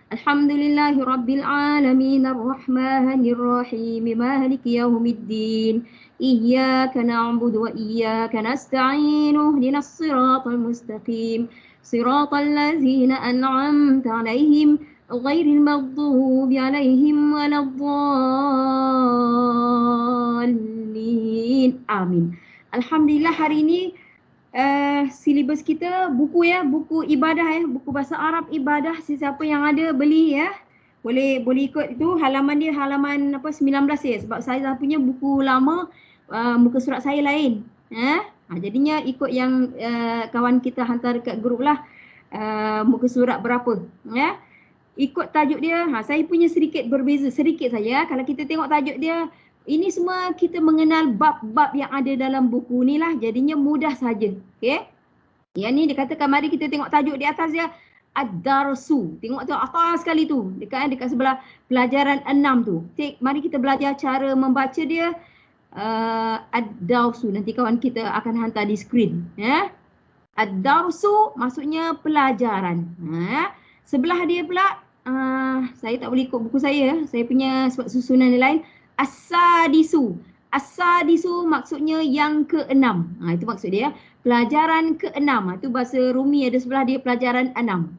Alhamdulillahi Rabbil Alamin Ar-Rahmanir Rahim Maliki Yawmiddin Iyyaka na'budu wa iyyaka nasta'in Ihdinas siratal mustaqim Siratal ladzina an'amta 'alaihim ghairil maghdubi 'alaihim waladdallin. Amin. Alhamdulillah hari ini silibus kita buku buku ibadah buku bahasa Arab ibadah. Sesiapa yang ada beli boleh ikut itu halaman dia halaman 19 sebab saya punya buku lama muka surat saya lain. Jadinya ikut yang kawan kita hantar dekat grup lah muka surat berapa ikut tajuk dia. Saya punya sedikit berbeza sedikit saja. Kalau kita tengok tajuk dia, ini semua kita mengenal bab-bab yang ada dalam buku ni lah. Jadinya mudah saja. Okey. Yang ni dikatakan mari kita tengok tajuk di atas dia. Ad-Darsu. Tengok tu atas sekali tu. Dekat sebelah pelajaran 6 tu. Mari kita belajar cara membaca dia. Ad-Darsu. Nanti kawan kita akan hantar di skrin. Ad-Darsu maksudnya pelajaran. Sebelah dia pula, saya tak boleh ikut buku saya. Saya punya sebab susunan dia lain. As-Sadisu. As-Sadisu maksudnya yang ke-6. Itu maksud dia. Pelajaran ke-6. Itu bahasa Rumi ada sebelah dia pelajaran 6.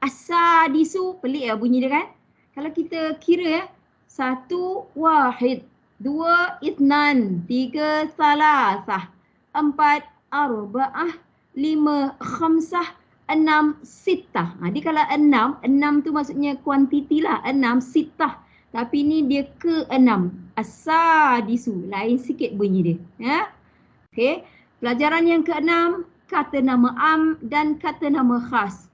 As-Sadisu. Pelik bunyi dia kan. Kalau kita kira 1 wahid, 2 itnan, 3 salasah, 4 arba'ah, 5 khamsah, 6 sittah. Dia kalau 6 tu maksudnya kuantiti lah. 6 sittah. Tapi ni dia ke-6. As-Sadisu. Lain sikit bunyi dia. Okey. Pelajaran yang ke-6, kata nama am dan kata nama khas.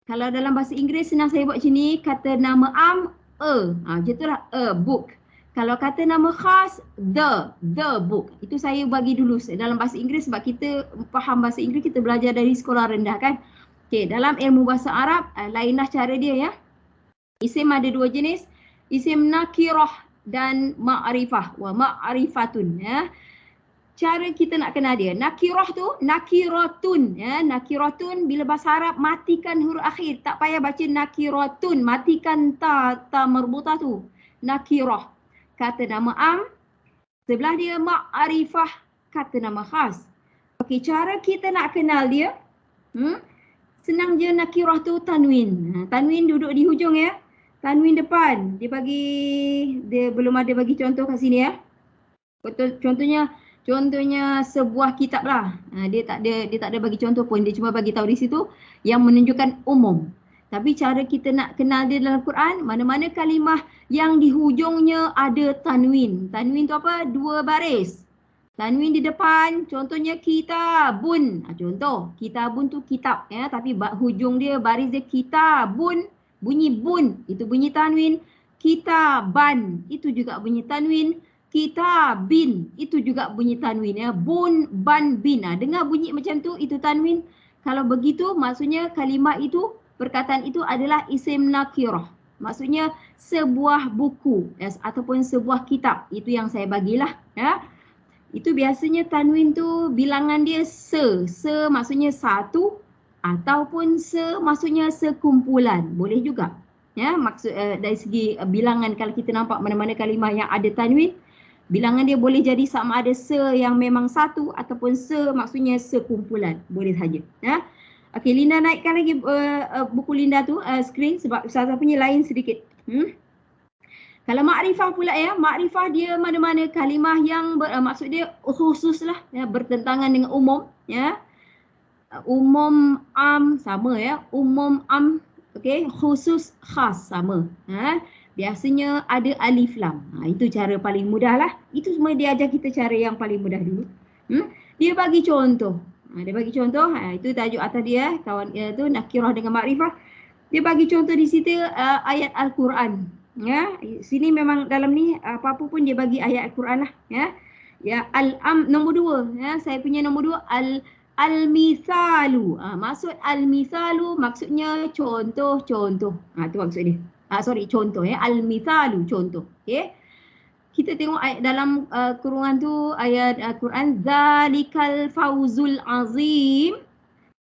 Kalau dalam bahasa Inggeris senang saya buat macam ni. Kata nama am, macam itulah, a book. Kalau kata nama khas, the book. Itu saya bagi dulu dalam bahasa Inggeris sebab kita faham bahasa Inggeris, kita belajar dari sekolah rendah kan. Okey, dalam ilmu bahasa Arab, lainlah cara dia Isim ada 2 jenis. Isim nakirah dan ma'rifah. Wa ma'rifatun. Cara kita nak kenal dia. Nakirah tu, nakiratun. Nakiratun bila bahasa Arab matikan huruf akhir. Tak payah baca nakiratun. Matikan ta merbutah tu. Nakirah. Kata nama am. Sebelah dia ma'rifah. Kata nama khas. Okey, cara kita nak kenal dia. Senang je nakirah tu tanwin. Tanwin duduk di hujung Tanwin depan. Dia belum ada bagi contoh kat sini Betul, contohnya sebuah kitab lah. Dia tak ada bagi contoh pun. Dia cuma bagi tahu di situ yang menunjukkan umum. Tapi cara kita nak kenal dia dalam Quran, mana-mana kalimah yang di hujungnya ada tanwin. Tanwin tu apa? 2 baris. Tanwin di depan, contohnya kitabun. Contoh, kitabun tu kitab tapi hujung dia, baris dia kitabun. Bunyi bun, itu bunyi tanwin. Kitaban, itu juga bunyi tanwin. Kitabin, itu juga bunyi tanwin Bun, ban, bin. Dengar bunyi macam tu, itu tanwin. Kalau begitu, maksudnya kalimah itu, perkataan itu adalah isim nakirah. Maksudnya sebuah buku ataupun sebuah kitab. Itu yang saya bagilah. Itu biasanya tanwin tu bilangan dia se. Se maksudnya 1. Ataupun maksudnya sekumpulan. Boleh juga. Maksud dari segi bilangan, kalau kita nampak mana-mana kalimah yang ada tanwin, bilangan dia boleh jadi sama ada yang memang 1 ataupun maksudnya sekumpulan. Boleh saja. Okey, Linda naikkan lagi buku Linda tu skrin sebab saya punya lain sedikit. Kalau makrifah pula makrifah dia mana-mana kalimah yang maksud dia khusus lah bertentangan dengan umum umum am sama umum am okey, khusus khas sama. Biasanya ada alif lam. Itu cara paling mudah lah. Itu semua dia ajar kita cara yang paling mudah dulu. Dia bagi contoh. Itu tajuk atas dia kawan tu nakirah dengan makrifah. Dia bagi contoh di situ ayat Al-Quran. Sini memang dalam ni apa-apa pun dia bagi ayat Al-Quran lah nombor 2 saya punya nombor 2 Al-Mithalu. Maksud Al-Mithalu maksudnya contoh-contoh. Tu maksud dia. Contoh Al-Mithalu, contoh. Okey. Kita tengok ayat dalam kurungan tu ayat Al-Quran. Zalikal fawzul azim.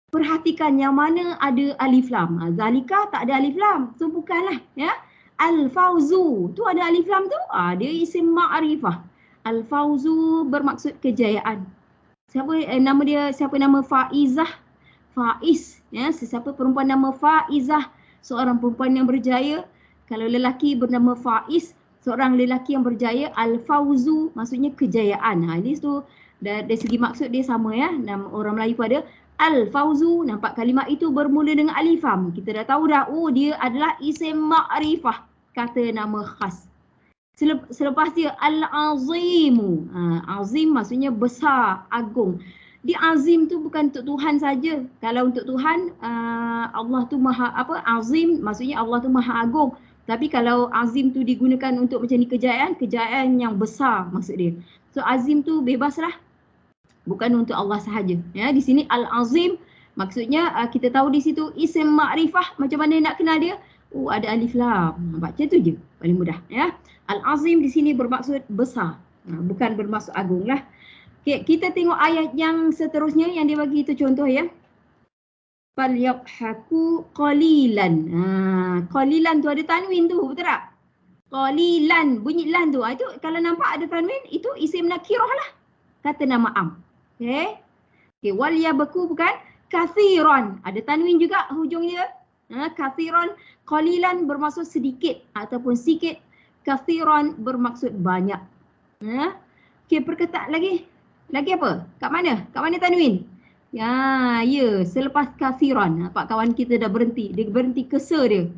perhatikan yang mana ada alif lam. Zalika tak ada alif lam. So bukanlah ya. Al-fauzu tu ada alif lam tu. Dia isim ma'rifah. Al-fauzu bermaksud kejayaan. Siapa nama dia? Siapa nama Faizah? Faiz, ya, sesiapa perempuan nama Faizah, seorang perempuan yang berjaya. Kalau lelaki bernama Faiz, seorang lelaki yang berjaya. Al-fauzu maksudnya kejayaan. Ini tu dari segi maksud dia sama ya. Nama orang Melayu pada Al-fauzu, nampak kalimat itu bermula dengan alif lam. Kita dah tahu dah, dia adalah isim ma'rifah, kata nama khas. Selepas dia Al-Azimu. Azim maksudnya besar, agung. Dia azim tu bukan untuk Tuhan saja. Kalau untuk Tuhan, Allah tu maha azim maksudnya Allah tu maha agung. Tapi kalau azim tu digunakan untuk macam ni kejayaan yang besar maksud dia. So azim tu bebaslah. Bukan untuk Allah sahaja. Ya, di sini Al-Azim maksudnya kita tahu di situ isim ma'rifah. Macam mana nak kenal dia? Ada alif lam. Baca tu je. Paling mudah. Ya. Al-Azim di sini bermaksud besar. Bukan bermaksud agung lah. Okay, kita tengok ayat yang seterusnya yang dia bagi itu contoh ya. Falyadhaku qalilan. Qalilan tu ada tanwin tu. Betul tak? Qalilan. Bunyi lan tu. Itu kalau nampak ada tanwin, itu isim nakirah lah. Kata nama am. Okay. Okay. Wal yabku bukan. Kathiran. Ada tanwin juga hujung dia. Kathiran. Qalilan bermaksud sedikit ataupun sikit. Kathiran bermaksud banyak. Okay, perkataan lagi. Lagi apa? Kat mana? Kat mana tanwin? Ya, selepas kathiran. Nampak kawan kita dah berhenti. Dia berhenti cursor dia.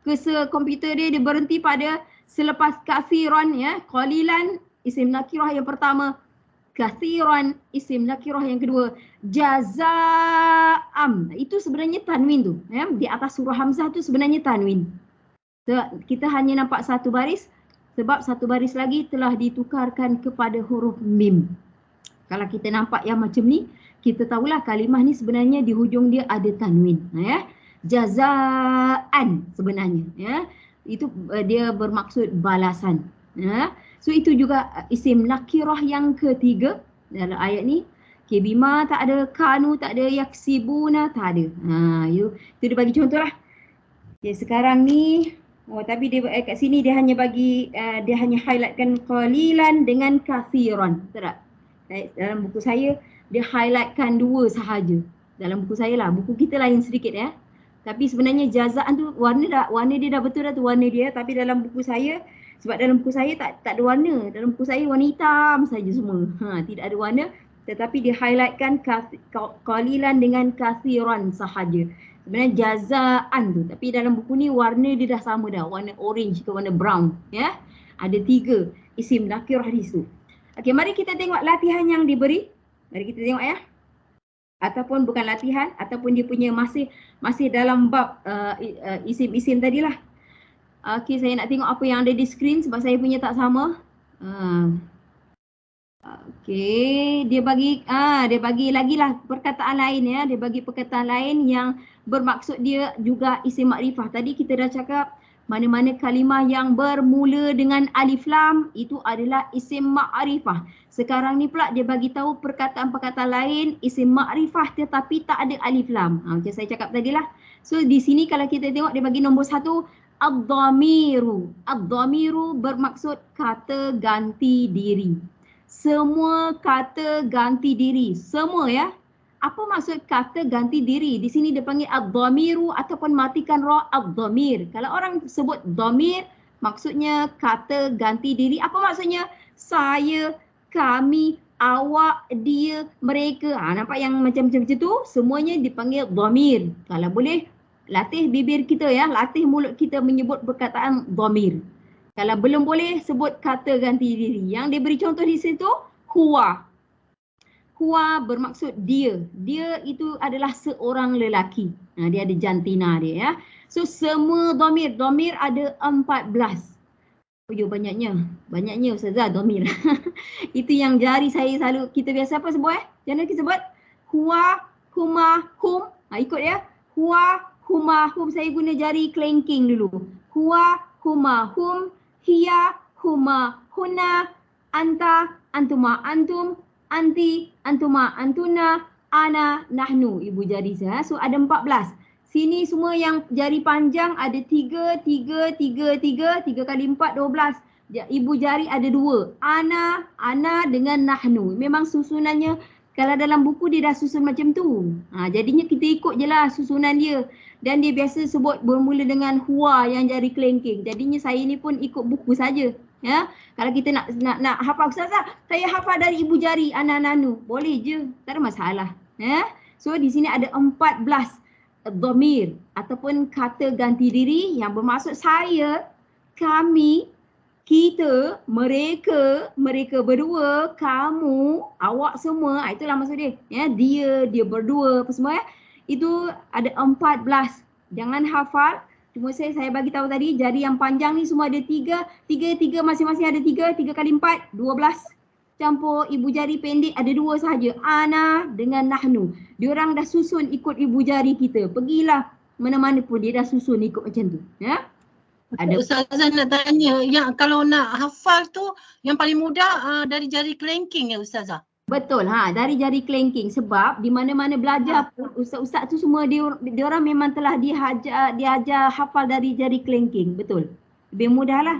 Cursor komputer dia berhenti pada selepas kathiran ya. Qalilan isim nakirah yang pertama. Kathiran isim nakirah yang kedua. Jaza'am. Itu sebenarnya tanwin tu. Ya. Di atas surah Hamzah tu sebenarnya tanwin. So, kita hanya nampak satu baris. Sebab satu baris lagi telah ditukarkan kepada huruf mim. Kalau kita nampak yang macam ni, kita tahulah kalimah ni sebenarnya di hujung dia ada tanwin. Ya. Jazaan sebenarnya. Ya. Itu dia bermaksud balasan. Ya. So itu juga isim nakirah yang ketiga dalam ayat ni. Okay, bima tak ada, kanu tak ada, yaksibuna tak ada. Itu dia bagi contoh lah. Okay, sekarang ni, tapi dia kat sini dia hanya bagi, dia hanya highlightkan qalilan dengan kathiran. Betul tak? Dalam buku saya, dia highlightkan dua sahaja. Dalam buku saya lah, buku kita lain sedikit ya. Tapi sebenarnya jazaan tu warna dia dah betul dah tu warna dia. Tapi dalam buku saya, sebab dalam buku saya tak ada warna. Dalam buku saya warna hitam saja semua. Tidak ada warna. Tetapi dia highlightkan qalilan dengan kathiran sahaja. Sebenarnya jazaan tu. Tapi dalam buku ni warna dia dah sama dah. Warna orange ke warna brown. Ya. Ada 3 isim nakirah di situ. Okey, mari kita tengok latihan yang diberi. Mari kita tengok ya. Ataupun bukan latihan, ataupun dia punya masih dalam bab isim-isim tadilah. Okey, saya nak tengok apa yang ada di skrin sebab saya punya tak sama. Okey, dia bagi lagi lah perkataan lain ya. Dia bagi perkataan lain yang bermaksud dia juga isim makrifah. Tadi kita dah cakap mana-mana kalimah yang bermula dengan alif lam itu adalah isim makrifah. Sekarang ni pula dia bagi tahu perkataan-perkataan lain isim makrifah tetapi tak ada alif lam. Macam saya cakap tadilah. So di sini kalau kita tengok dia bagi nombor 1 ad-dhamiru. Ad-dhamiru bermaksud kata ganti diri. Semua kata ganti diri. Semua ya. Apa maksud kata ganti diri? Di sini dia panggil ad-dhamiru ataupun matikan ra ad-dhamir. Kalau orang sebut dhamir, maksudnya kata ganti diri. Apa maksudnya? Saya, kami, awak, dia, mereka. Nampak yang macam-macam tu? Semuanya dipanggil dhamir. Kalau boleh, latih bibir kita ya. Latih mulut kita menyebut perkataan dhamir. Kalau belum boleh, sebut kata ganti diri. Yang dia beri contoh di situ, huwa. Huwa bermaksud dia. Dia itu adalah seorang lelaki. Dia ada jantina dia ya. So semua dhamir. Dhamir ada 14. Banyaknya. Banyaknya Ustazah dhamir. Itu yang jari saya selalu. Kita biasa apa sebut Jangan kita sebut. Huwa, huma, hum. Ikut ya. Huwa, huma, hum. Saya guna jari clanking dulu. Huwa, huma, hum. Hiya, huma, huna. Anta, antuma, antum. Anti, antuma, antuna, ana, nahnu, ibu jari saya. So ada 14. Sini semua yang jari panjang ada 3, 3, 3, 3, 3 kali 4, 12. Ibu jari ada 2. Ana dengan nahnu. Memang susunannya kalau dalam buku dia dah susun macam tu. Jadinya kita ikut je lah susunan dia. Dan dia biasa sebut bermula dengan huwa yang jari kelengking. Jadinya saya ni pun ikut buku saja. Ya, kalau kita nak hafal, Ustazah, saya hafal dari ibu jari ana nahnu. Boleh je, tak ada masalah. Ya. So di sini ada 14 dhamir ataupun kata ganti diri yang bermaksud saya, kami, kita, mereka berdua, kamu, awak semua, itulah maksud dia. Ya, dia berdua, apa semua ya. Itu ada 14. Jangan hafal. Cuma saya bagi tahu tadi, jari yang panjang ni semua ada 3, 3 masing-masing ada 3, 3 kali 4, 12. Campur ibu jari pendek ada 2 sahaja. Ana dengan nahnu. Diorang dah susun ikut ibu jari kita. Pergilah mana-mana pun dia dah susun ikut macam tu. Ya. Ada. Ustazah nak tanya, yang kalau nak hafal tu yang paling mudah dari jari kelengking ya Ustazah? Betul, dari jari kelengking. Sebab di mana-mana belajar pun ustaz-ustaz tu semua dia orang memang telah diajar hafal dari jari kelengking. Betul. Lebih mudah lah.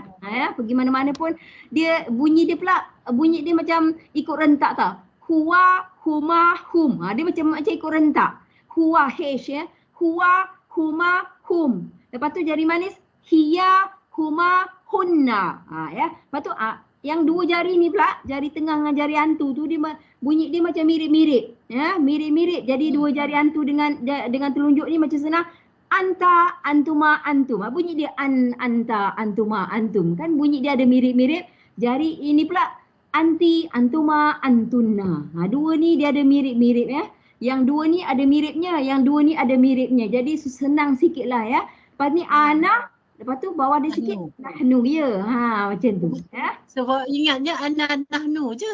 Pergi mana-mana pun dia bunyi dia macam ikut rentak tau. Huwa, huma, hum. Dia macam ikut rentak. Huwa, hesh ya. Huwa, huma, hum. Lepas tu jari manis hiya, huma, hunna. Ya. Lepas tu yang 2 jari ni pula, jari tengah dengan jari hantu tu dia bunyi dia macam mirip-mirip. Ya, mirip-mirip. Jadi 2 jari hantu dengan telunjuk ni macam senang. Anta, antuma, antum. Bunyi dia anta, antuma, antum. Kan bunyi dia ada mirip-mirip. Jari ini pula anti, antuma, antunna. 2 ni dia ada mirip-mirip ya. Yang 2 ni ada miripnya, yang 2 ni ada miripnya. Jadi senang sikit lah ya. Lepas ni ana, lepas tu bawah dia sikit nahnu ya. Macam tu ya. Sebab ingatnya ana nahnu je.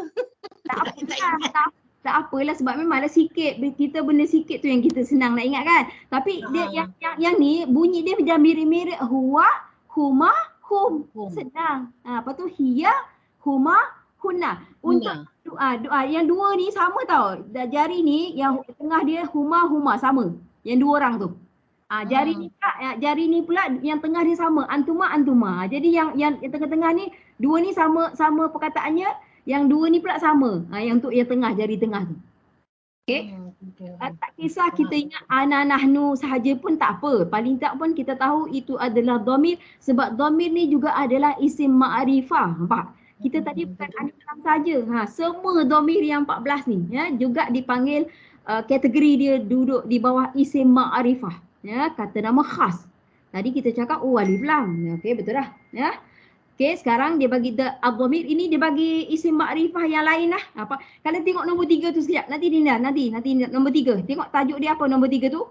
Tak apalah sebab memanglah sikit, kita benda sikit tu yang kita senang nak ingat kan. Tapi dia yang ni bunyi dia macam mirip-mirip huwa, huma, hum. Senang. Lepas tu hiya, huma, hunna. Untuk doa yang 2 ni sama tau. Jari ni yang tengah dia huma, huma sama. Yang 2 orang tu. Jari ni pula yang tengah dia sama, antuma, antuma. Jadi yang tengah-tengah ni 2 ni sama perkataannya, yang 2 ni pula sama. Yang untuk yang tengah, jari tengah tu. Okey. Tak kisah kita ingat ana nahnu sahaja pun tak apa. Paling tak pun kita tahu itu adalah dhamir, sebab dhamir ni juga adalah isim ma'rifah. Nampak? Kita tadi bukan alif-lam saja. Semua dhamir yang 14 ni ya juga dipanggil kategori dia duduk di bawah isim ma'rifah. Ya, kata nama khas. Tadi kita cakap alif lam. Okey, betul dah. Ya. Okey, sekarang dia bagi ad-dhamir ini dia bagi isim makrifah yang lain lah. Kalau tengok nombor 3 tu sekejap. Nanti nombor 3. Tengok tajuk dia apa nombor 3 tu?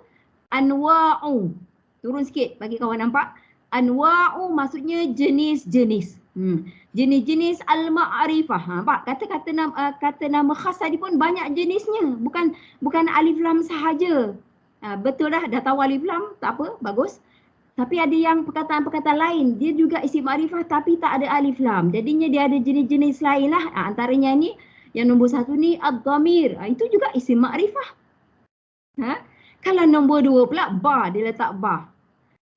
Anwa'u. Turun sikit bagi kawan nampak. Anwa'u maksudnya jenis-jenis. Jenis-jenis al-ma'rifah. Nampak? Kata nama khas tadi pun banyak jenisnya. Bukan alif lam sahaja. Betul dah tahu alif lam, tak apa, bagus. Tapi ada yang perkataan-perkataan lain, dia juga isim makrifah tapi tak ada alif lam. Jadinya dia ada jenis-jenis lain lah. Antaranya ni, yang nombor 1 ni ad-dhamir. Itu juga isim makrifah. Kalau nombor 2 pula, ba, dia letak ba.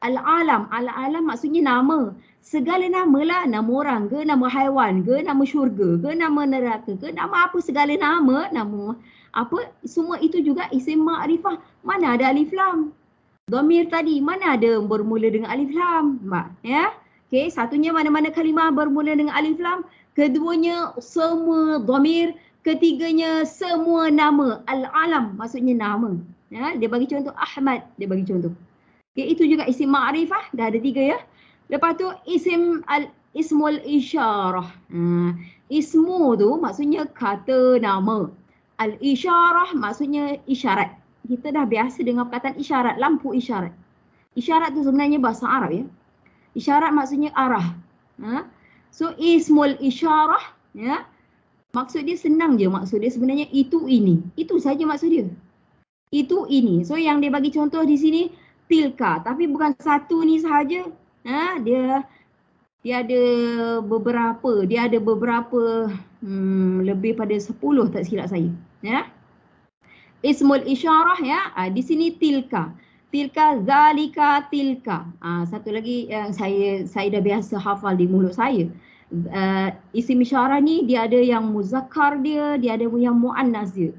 Al-alam, al-alam maksudnya nama. Segala nama lah, nama orang ke, nama haiwan ke, nama syurga ke, nama neraka ke, nama apa, segala nama apa, semua itu juga isim makrifah. Mana ada alif lam? Dhamir tadi mana ada bermula dengan alif lam, ya. Okey, satunya mana-mana kalimah bermula dengan alif lam, keduanya semua dhamir, ketiganya semua nama. Al-alam maksudnya nama. Ya, dia bagi contoh Ahmad, dia bagi contoh. Okey, itu juga isim ma'rifah, dah ada 3 ya. Lepas tu ismul isyarah. Ismu tu maksudnya kata nama. Al-isyarah maksudnya isyarat. Kita dah biasa dengan perkataan isyarat, lampu isyarat. Isyarat tu sebenarnya bahasa Arab ya. Isyarat maksudnya arah. So ismul isyarah ya. Maksud dia senang je, maksud dia sebenarnya itu ini. Itu saja maksud dia. Itu ini. So yang dia bagi contoh di sini tilka, tapi bukan satu ni sahaja. Dia ada beberapa, lebih pada 10 tak silap saya. Ya. Ismul isyarah ya. Di sini tilka. Tilka, zalika, tilka. Satu lagi yang saya dah biasa hafal di mulut saya. Isim isyarah ni dia ada yang muzakkar dia ada yang muannas dia.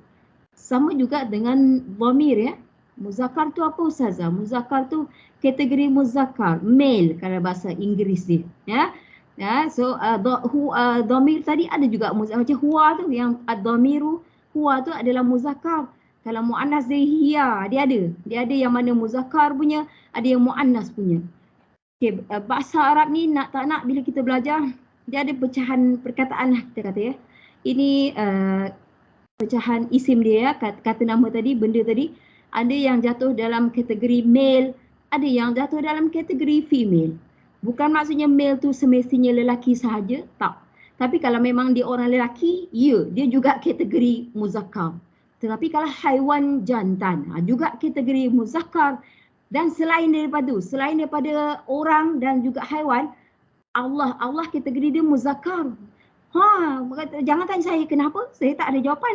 Sama juga dengan dhamir ya. Muzakkar tu apa Ustazah? Muzakkar tu kategori muzakkar, male kalau bahasa Inggeris dia. Ya. Ya, so dhamir tadi ada juga muzakkar. Macam huwa tu yang ad-dhamiru, huwa tu adalah muzakkar. Kalau muannas dia hiya, dia ada. Dia ada yang mana muzakkar punya, ada yang muannas punya. Okey, bahasa Arab ni nak tak nak bila kita belajar, dia ada pecahan perkataan lah kita kata ya. Ini pecahan isim dia ya, kata nama tadi, benda tadi. Ada yang jatuh dalam kategori male, ada yang jatuh dalam kategori female. Bukan maksudnya male tu semestinya lelaki sahaja, tak. Tapi kalau memang dia orang lelaki, ya, dia juga kategori muzakkar. Tetapi kalau haiwan jantan, juga kategori muzakkar. Dan selain daripada orang dan juga haiwan, Allah kategori dia muzakkar. Jangan tanya saya kenapa, saya tak ada jawapan.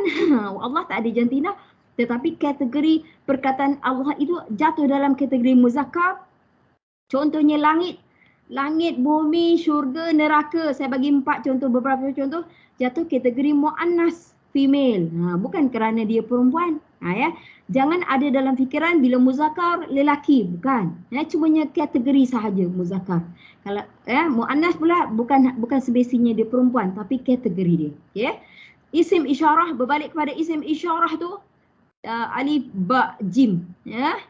Allah tak ada jantina. Tetapi kategori perkataan Allah itu jatuh dalam kategori muzakkar. Contohnya langit, bumi, syurga, neraka. Saya bagi beberapa contoh. Jatuh kategori muannas, female. Bukan kerana dia perempuan. Ya. Jangan ada dalam fikiran bila muzakkar lelaki, bukan. Ya, cumanya kategori sahaja muzakkar. Kalau muannas pula bukan semestinya dia perempuan, tapi kategori dia. Ya. Isim isyarah, berbalik kepada isim isyarah tu alif ba jim, ya.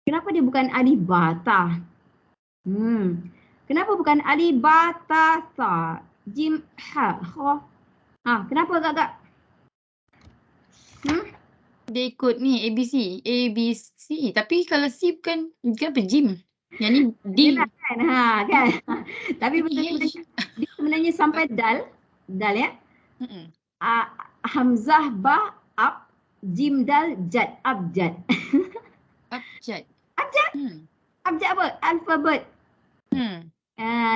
Kenapa dia bukan alif ba ta? Kenapa bukan alif ba ta sa jim ha kha? Kenapa agak-agak? Dia ikut ni ABC, tapi kalau C bukan apa jim. Yang ni D. Kan? Kan. Tapi dia sebenarnya sampai dal ya. Hamzah ba ab jim dal jad abjad. Abjad. Abjad apa? Alfabet.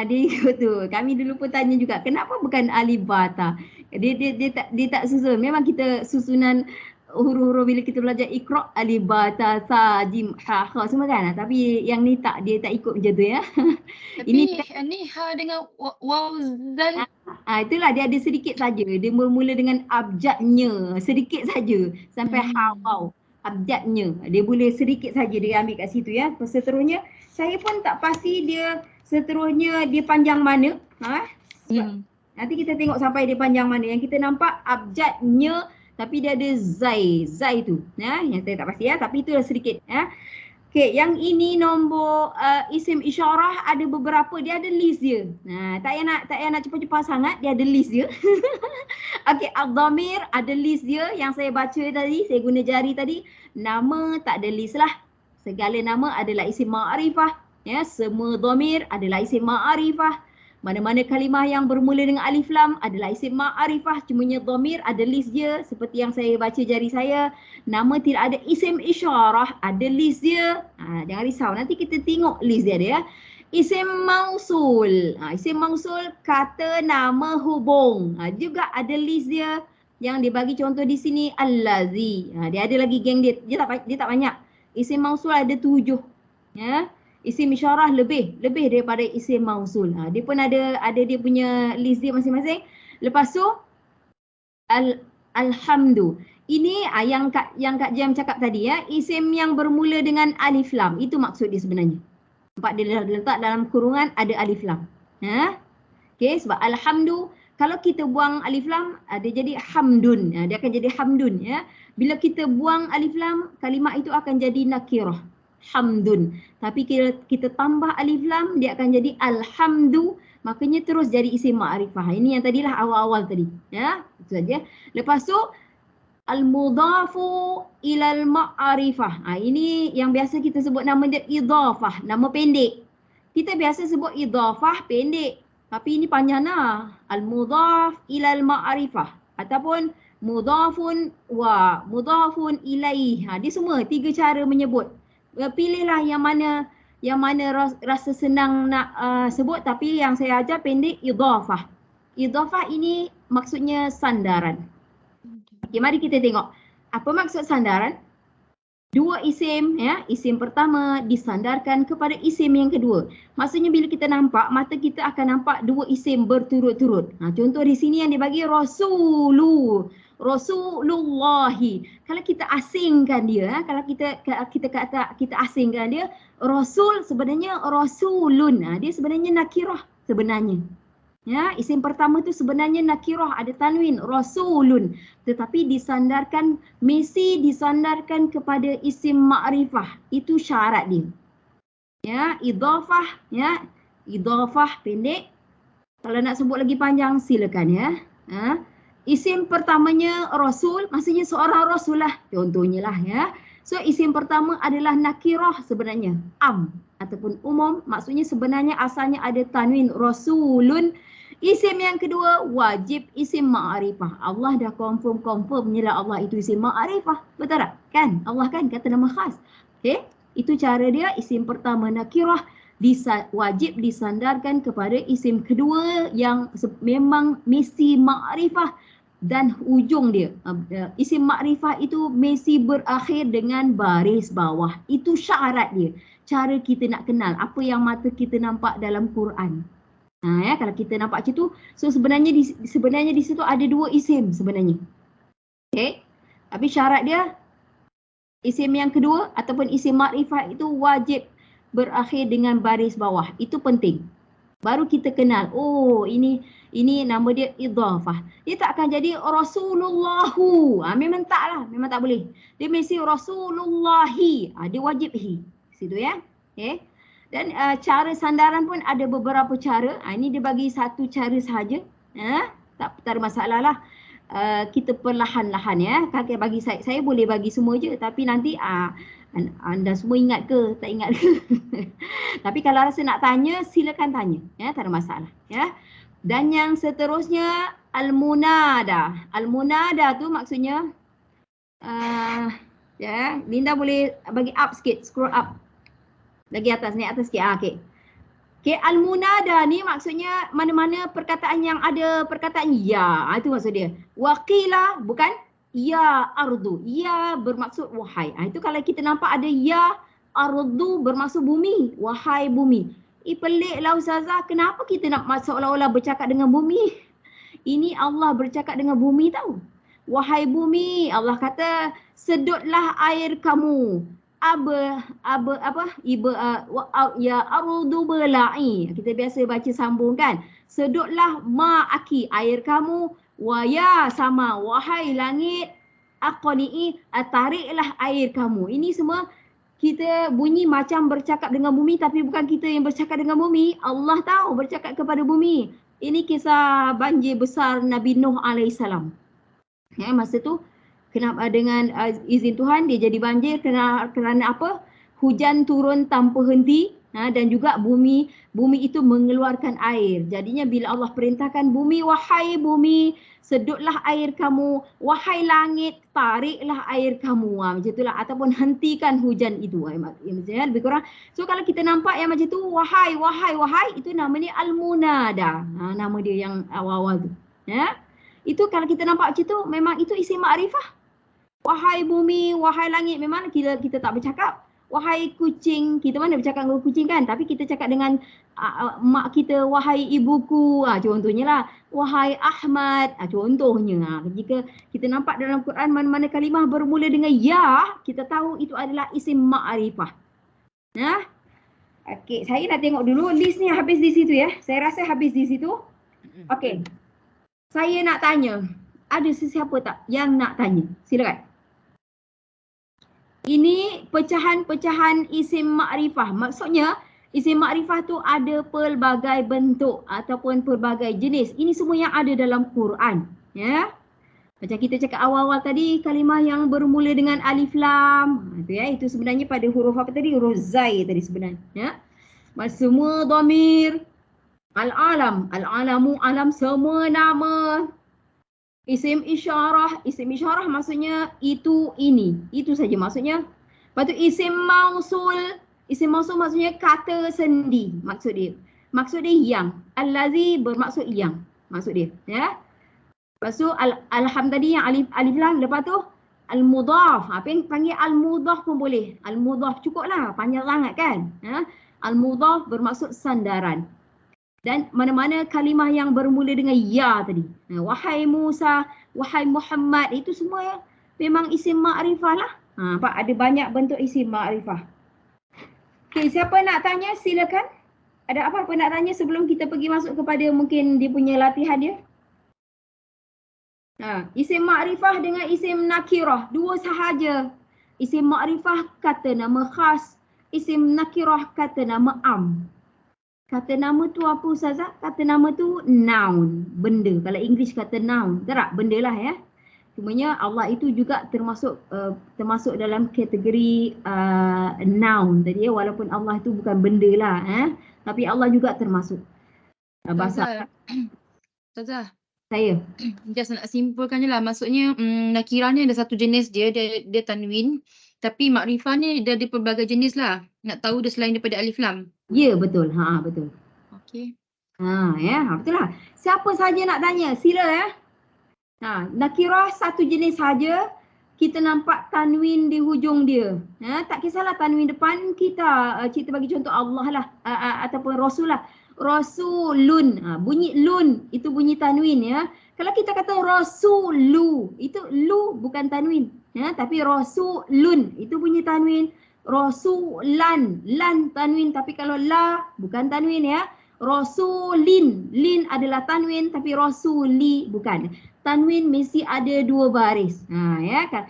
Dia ikut tu. Kami dulu pun tanya juga kenapa bukan alif ba ta. Dia tak susun. Memang kita susunan huruf-huruf bila kita belajar iqra alif ba ta sa jim ha kha semua kan. Tapi yang ni tak, dia tak ikut macam tu ya. Tapi ini ha dengan waw zal. Itulah dia ada sedikit saja. Dia mula dengan abjadnya, sedikit saja sampai ha waw. Abjadnya. Dia boleh sedikit saja dia ambil kat situ ya. Seterusnya saya pun tak pasti dia seterusnya dia panjang mana. Nanti kita tengok sampai dia panjang mana. Yang kita nampak abjadnya tapi dia ada zai tu ya, yang saya tak pasti ya, tapi itulah sedikit ya. Okey, yang ini nombor isim isyarah ada beberapa, dia ada list dia. Tak payah nak cepat-cepat sangat, dia ada list dia. Okey, ad-dhamir ada list dia yang saya baca tadi, saya guna jari tadi. Nama tak ada list lah. Segala nama adalah isim ma'rifah ya, semua dhamir adalah isim ma'rifah. Mana-mana kalimah yang bermula dengan alif lam adalah isim ma'rifah, cumanya dhamir ada list dia seperti yang saya baca jari saya. Nama tidak ada isim isyarah, ada list dia. Jangan risau, nanti kita tengok list dia ya. Isim mausul. Isim mausul kata nama hubung. Juga ada list dia yang dibagi contoh di sini allazi. Dia ada lagi geng dia. Dia tak banyak. Isim mausul ada 7. Ya. Isim isyarah lebih daripada isim mausul. Dia pun ada dia punya list dia masing-masing. Lepas tu alhamdu. Ini yang Kak Jam cakap tadi ya, isim yang bermula dengan alif lam. Itu maksud dia sebenarnya. Nampak dia letak dalam kurungan ada alif lam. Okey, sebab alhamdu kalau kita buang alif lam dia jadi hamdun. Dia akan jadi hamdun ya. Bila kita buang alif lam, kalimah itu akan jadi nakirah. Hamdun. Tapi kita tambah alif lam, dia akan jadi alhamdu, makanya terus jadi isim ma'rifah. Ini yang tadilah awal-awal tadi ya, itu saja. Lepas tu al-mudhafu ilal ma'rifah. Ini yang biasa kita sebut nama dia idhafah, nama pendek. Kita biasa sebut idhafah pendek, tapi ini panjang lah. Al-mudhaf ilal ma'rifah ataupun mudhafun wa mudhafun ilaih. Dia semua 3 cara menyebut. Pilihlah yang mana rasa senang nak sebut, tapi yang saya ajar pendek idhafah. Idhafah ini maksudnya sandaran. Okay, mari kita tengok. Apa maksud sandaran? Dua isim, ya, isim pertama disandarkan kepada isim yang kedua. Maksudnya bila kita nampak, mata kita akan nampak dua isim berturut-turut. Contoh di sini yang dibagi Rasulullahi. Kalau kita asingkan dia, kalau kita kata kita asingkan dia, Rasul sebenarnya Rasulun. Dia sebenarnya nakirah sebenarnya. Ya, isim pertama tu sebenarnya nakirah, ada tanwin, Rasulun. Tetapi mesti disandarkan kepada isim ma'rifah. Itu syarat dia. Ya, idhafah, ya. Idhafah pendek. Kalau nak sebut lagi panjang silakan ya. Isim pertamanya Rasul, maksudnya seorang Rasul lah. Contohnya lah ya. So isim pertama adalah nakirah sebenarnya. Ataupun umum, maksudnya sebenarnya asalnya ada tanwin Rasulun. Isim yang kedua wajib isim ma'rifah. Allah dah confirm lah Allah itu isim ma'rifah. Betul tak? Kan? Allah kan kata nama khas. Okey? Itu cara dia. Isim pertama nakirah wajib disandarkan kepada isim kedua yang memang mesti ma'rifah dan ujung dia. Isim ma'rifah itu mesti berakhir dengan baris bawah. Itu syarat dia. Cara kita nak kenal apa yang mata kita nampak dalam Quran. Kalau kita nampak macam tu, so sebenarnya di situ ada dua isim sebenarnya. Okey. Tapi syarat dia isim yang kedua ataupun isim makrifat itu wajib berakhir dengan baris bawah. Itu penting. Baru kita kenal, oh ini nama dia idhafah. Dia tak akan jadi Rasulullahu. Memang taklah, memang tak boleh. Dia mesti Rasulullahi. Dia wajib hi. Situ ya. Okey. Dan cara sandaran pun ada beberapa cara. Ini dia bagi satu cara sahaja. Tak ada masalah lah. Kita perlahan-lahan ya. Kakak bagi saya boleh bagi semua je. Tapi nanti anda semua ingat ke? Tak ingat ke? Tapi kalau rasa nak tanya, silakan tanya. Ya, tak ada masalah. Ya. Dan yang seterusnya, Al-Munada. Al-Munada tu maksudnya, ya, Linda boleh bagi up sikit, scroll up. Lagi atas, naik atas sikit. Okey. Okey, al-munada ni maksudnya mana-mana perkataan yang ada perkataan ya. Itu maksud dia. Waqila bukan ya ardu. Ya bermaksud wahai. Itu kalau kita nampak ada ya ardu bermaksud bumi. Wahai bumi. Peliklah Ustazah, kenapa kita nak seolah-olah bercakap dengan bumi? Ini Allah bercakap dengan bumi tahu. Wahai bumi, Allah kata sedutlah air kamu. Ya ardu bela'i. Kita biasa baca sambung kan. Sedutlah ma'aki air kamu. Wa ya sama wahai langit. Aqni'i tariklah air kamu. Ini semua kita bunyi macam bercakap dengan bumi tapi bukan kita yang bercakap dengan bumi. Allah tahu bercakap kepada bumi. Ini kisah banjir besar Nabi Nuh alaihissalam. Ya, masa tu kenapa dengan izin Tuhan dia jadi banjir kerana apa? Hujan turun tanpa henti dan juga bumi itu mengeluarkan air. Jadinya bila Allah perintahkan bumi, wahai bumi, sedutlah air kamu, wahai langit, tariklah air kamu. Macam itulah ataupun hentikan hujan itu. Lebih kurang. So kalau kita nampak yang macam tu, wahai itu namanya al-munada. Nama dia yang awal-awal tu. Ya. Itu kalau kita nampak macam tu memang itu isim ma'rifah. Wahai bumi, wahai langit, memang kita tak bercakap. Wahai kucing, kita mana bercakap dengan kucing kan? Tapi kita cakap dengan mak kita, wahai ibuku, contohnya lah. Wahai Ahmad, contohnya. Jika kita nampak dalam Quran mana-mana kalimah bermula dengan ya, kita tahu itu adalah isim ma'rifah. Okey, saya nak tengok dulu list ni habis di situ ya. Saya rasa habis di situ. Okey. Saya nak tanya, ada sesiapa tak yang nak tanya? Silakan. Ini pecahan-pecahan isim makrifah. Maksudnya isim makrifah tu ada pelbagai bentuk ataupun pelbagai jenis. Ini semua yang ada dalam Quran. Ya. Macam kita cakap awal-awal tadi, kalimah yang bermula dengan alif lam. Itu sebenarnya pada huruf apa tadi? Huruf zai tadi sebenarnya. Ya. Semua dhamir. Al-alam. Al-alamu, alam, semua nama. Isim isyarah maksudnya itu, ini. Itu saja maksudnya. Lepas tu isim mausul maksudnya kata sendi maksud dia. Maksud dia yang. Allazi bermaksud yang. Maksud dia. Ya. Lepas tu alham tadi yang alif lam. Lepas tu Al-mudhaf. Panggil al-mudhaf pun boleh. Al-mudhaf cukuplah. Panjang sangat kan. Al-mudhaf bermaksud sandaran. Dan mana-mana kalimah yang bermula dengan ya tadi. Wahai Musa, wahai Muhammad, itu semua memang isim ma'rifah lah. Nampak ada banyak bentuk isim ma'rifah. Okey, siapa nak tanya silakan. Ada apa-apa nak tanya sebelum kita pergi masuk kepada mungkin dia punya latihan dia? Isim ma'rifah dengan isim nakirah, dua sahaja. Isim ma'rifah kata nama khas, isim nakirah kata nama am. Kata nama tu apa Ustazah? Kata nama tu noun, benda. Kalau English kata noun, tak? Benda lah ya. Cumanya Allah itu juga termasuk dalam kategori noun tadi ya, walaupun Allah itu bukan benda lah tapi Allah juga termasuk bahasa Ustazah, saya. just nak simpulkan je lah. Maksudnya nakirah ni ada satu jenis dia tanwin. Tapi makrifah ni dia ada pelbagai jenis lah. Nak tahu dia selain daripada alif lam. Ya betul, betul. Okey. Betul lah. Siapa saja nak tanya, sila ya. Nakirah satu jenis saja, kita nampak tanwin di hujung dia. Tak kisahlah tanwin depan kita bagi contoh Allah lah ataupun Rasul lah. Rasulun, bunyi lun itu bunyi tanwin ya. Kalau kita kata rasulu, itu lu bukan tanwin tapi rasulun itu bunyi tanwin. Rasulan, lan tanwin tapi kalau la bukan tanwin ya. Rasulin, lin adalah tanwin tapi rasuli bukan. Tanwin mesti ada dua baris. Ya kan.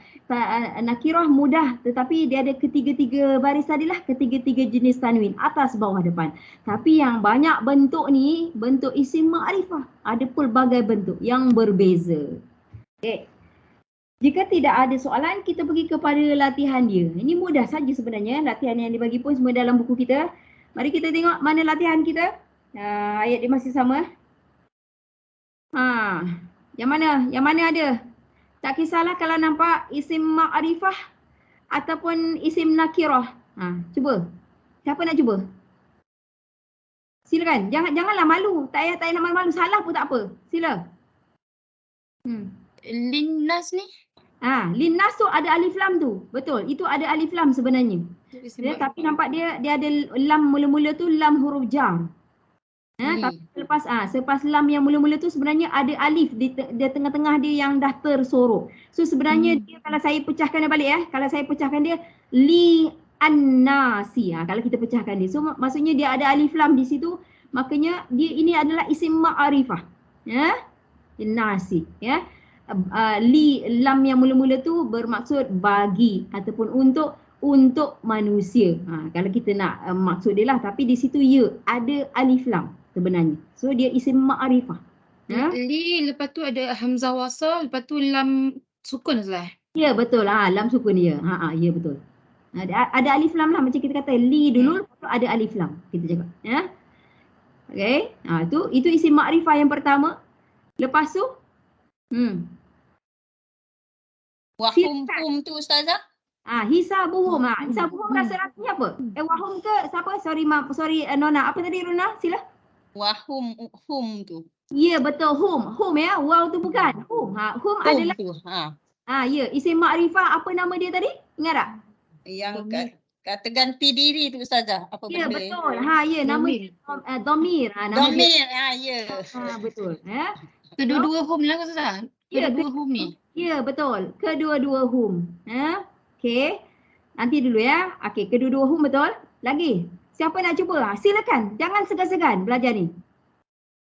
Nakirah mudah tetapi dia ada ketiga-tiga baris tadilah, ketiga-tiga jenis tanwin, atas bawah depan. Tapi yang banyak bentuk ni bentuk isim ma'rifah. Ada pelbagai bentuk yang berbeza. Okay. Jika tidak ada soalan, kita pergi kepada latihan dia. Ini mudah saja sebenarnya. Latihan yang dibagi pun semua dalam buku kita. Mari kita tengok mana latihan kita. Ayat dia masih sama. Yang mana? Yang mana ada? Tak kisahlah kalau nampak isim ma'rifah ataupun isim nakirah. Cuba. Siapa nak cuba? Silakan. Janganlah malu. Tak payah nak malu-malu. Salah pun tak apa. Sila. Linnas ni? Linnas tu ada alif lam tu. Betul. Itu ada alif lam sebenarnya. Tapi nampak dia ada lam mula-mula tu lam huruf jar. Tapi selepas lam yang mula-mula tu sebenarnya ada alif di tengah-tengah dia yang dah tersorok. So sebenarnya dia kalau saya pecahkan dia balik kalau saya pecahkan dia li annasi. Kalau kita pecahkan dia. So maksudnya dia ada alif lam di situ, makanya dia ini adalah isim ma'rifah. Nasi li lam yang mula-mula tu bermaksud bagi ataupun untuk manusia. Kalau kita nak maksud dia lah, tapi di situ ada alif lam sebenarnya. So dia isim ma'rifah. Li lepas tu ada hamzah wasal, lepas tu lam sukun lah. Ya betul lam sukun dia. Ya betul. Ada alif lam lah, macam kita kata li dulu, lepas tu ada alif lam kita cakap. Okey. Itu isim ma'rifah yang pertama. Lepas tu Wahum tu Ustazah? Hisabuhum. Hisabuhum rasa-rasanya apa? Wahum ke siapa? Sorry Nona. Apa tadi Rona? Sila. Wahum tu. Ya betul hum ya. Wow tu bukan. Hum adalah Tu. Ya isim ma'rifah. Apa nama dia tadi? Ingat tak? Yang kata ganti diri tu Ustazah. Apa ya benda? Betul. Nama dhamir. Dhamir. Ya. Betul. Kedua-dua hum lah Ustazah. Kedua hum ni. Ya betul. Kedua-dua hum. Okey. Nanti dulu ya. Okey, kedua-dua hum betul. Lagi. Siapa nak cuba? Silakan. Jangan segan-segan belajar ni.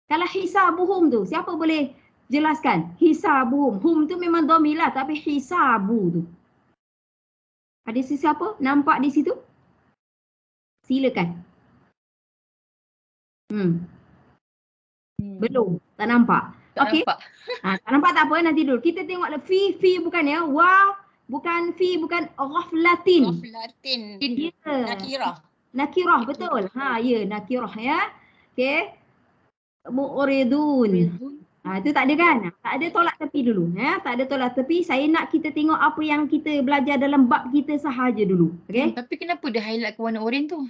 Kalau hisabuhum tu, siapa boleh jelaskan? Hisabuhum. Hum tu memang dhamir lah, tapi hisabu tu. Ada sesiapa nampak di situ? Silakan. Belum. Tak nampak. Okey. Tak nampak tak apa, nanti dulu. Kita tengok fi bukan ya. Bukan fi, bukan ghaflatin. Ghaflatin. Ya. Nakirah betul. Ya nakirah ya. Okey. Mu'ridun. Itu tak ada kan? Tak ada tolak tepi dulu. Tak ada tolak tepi. Saya nak kita tengok apa yang kita belajar dalam bab kita sahaja dulu. Okey. Tapi kenapa dia highlight ke warna oranye tu?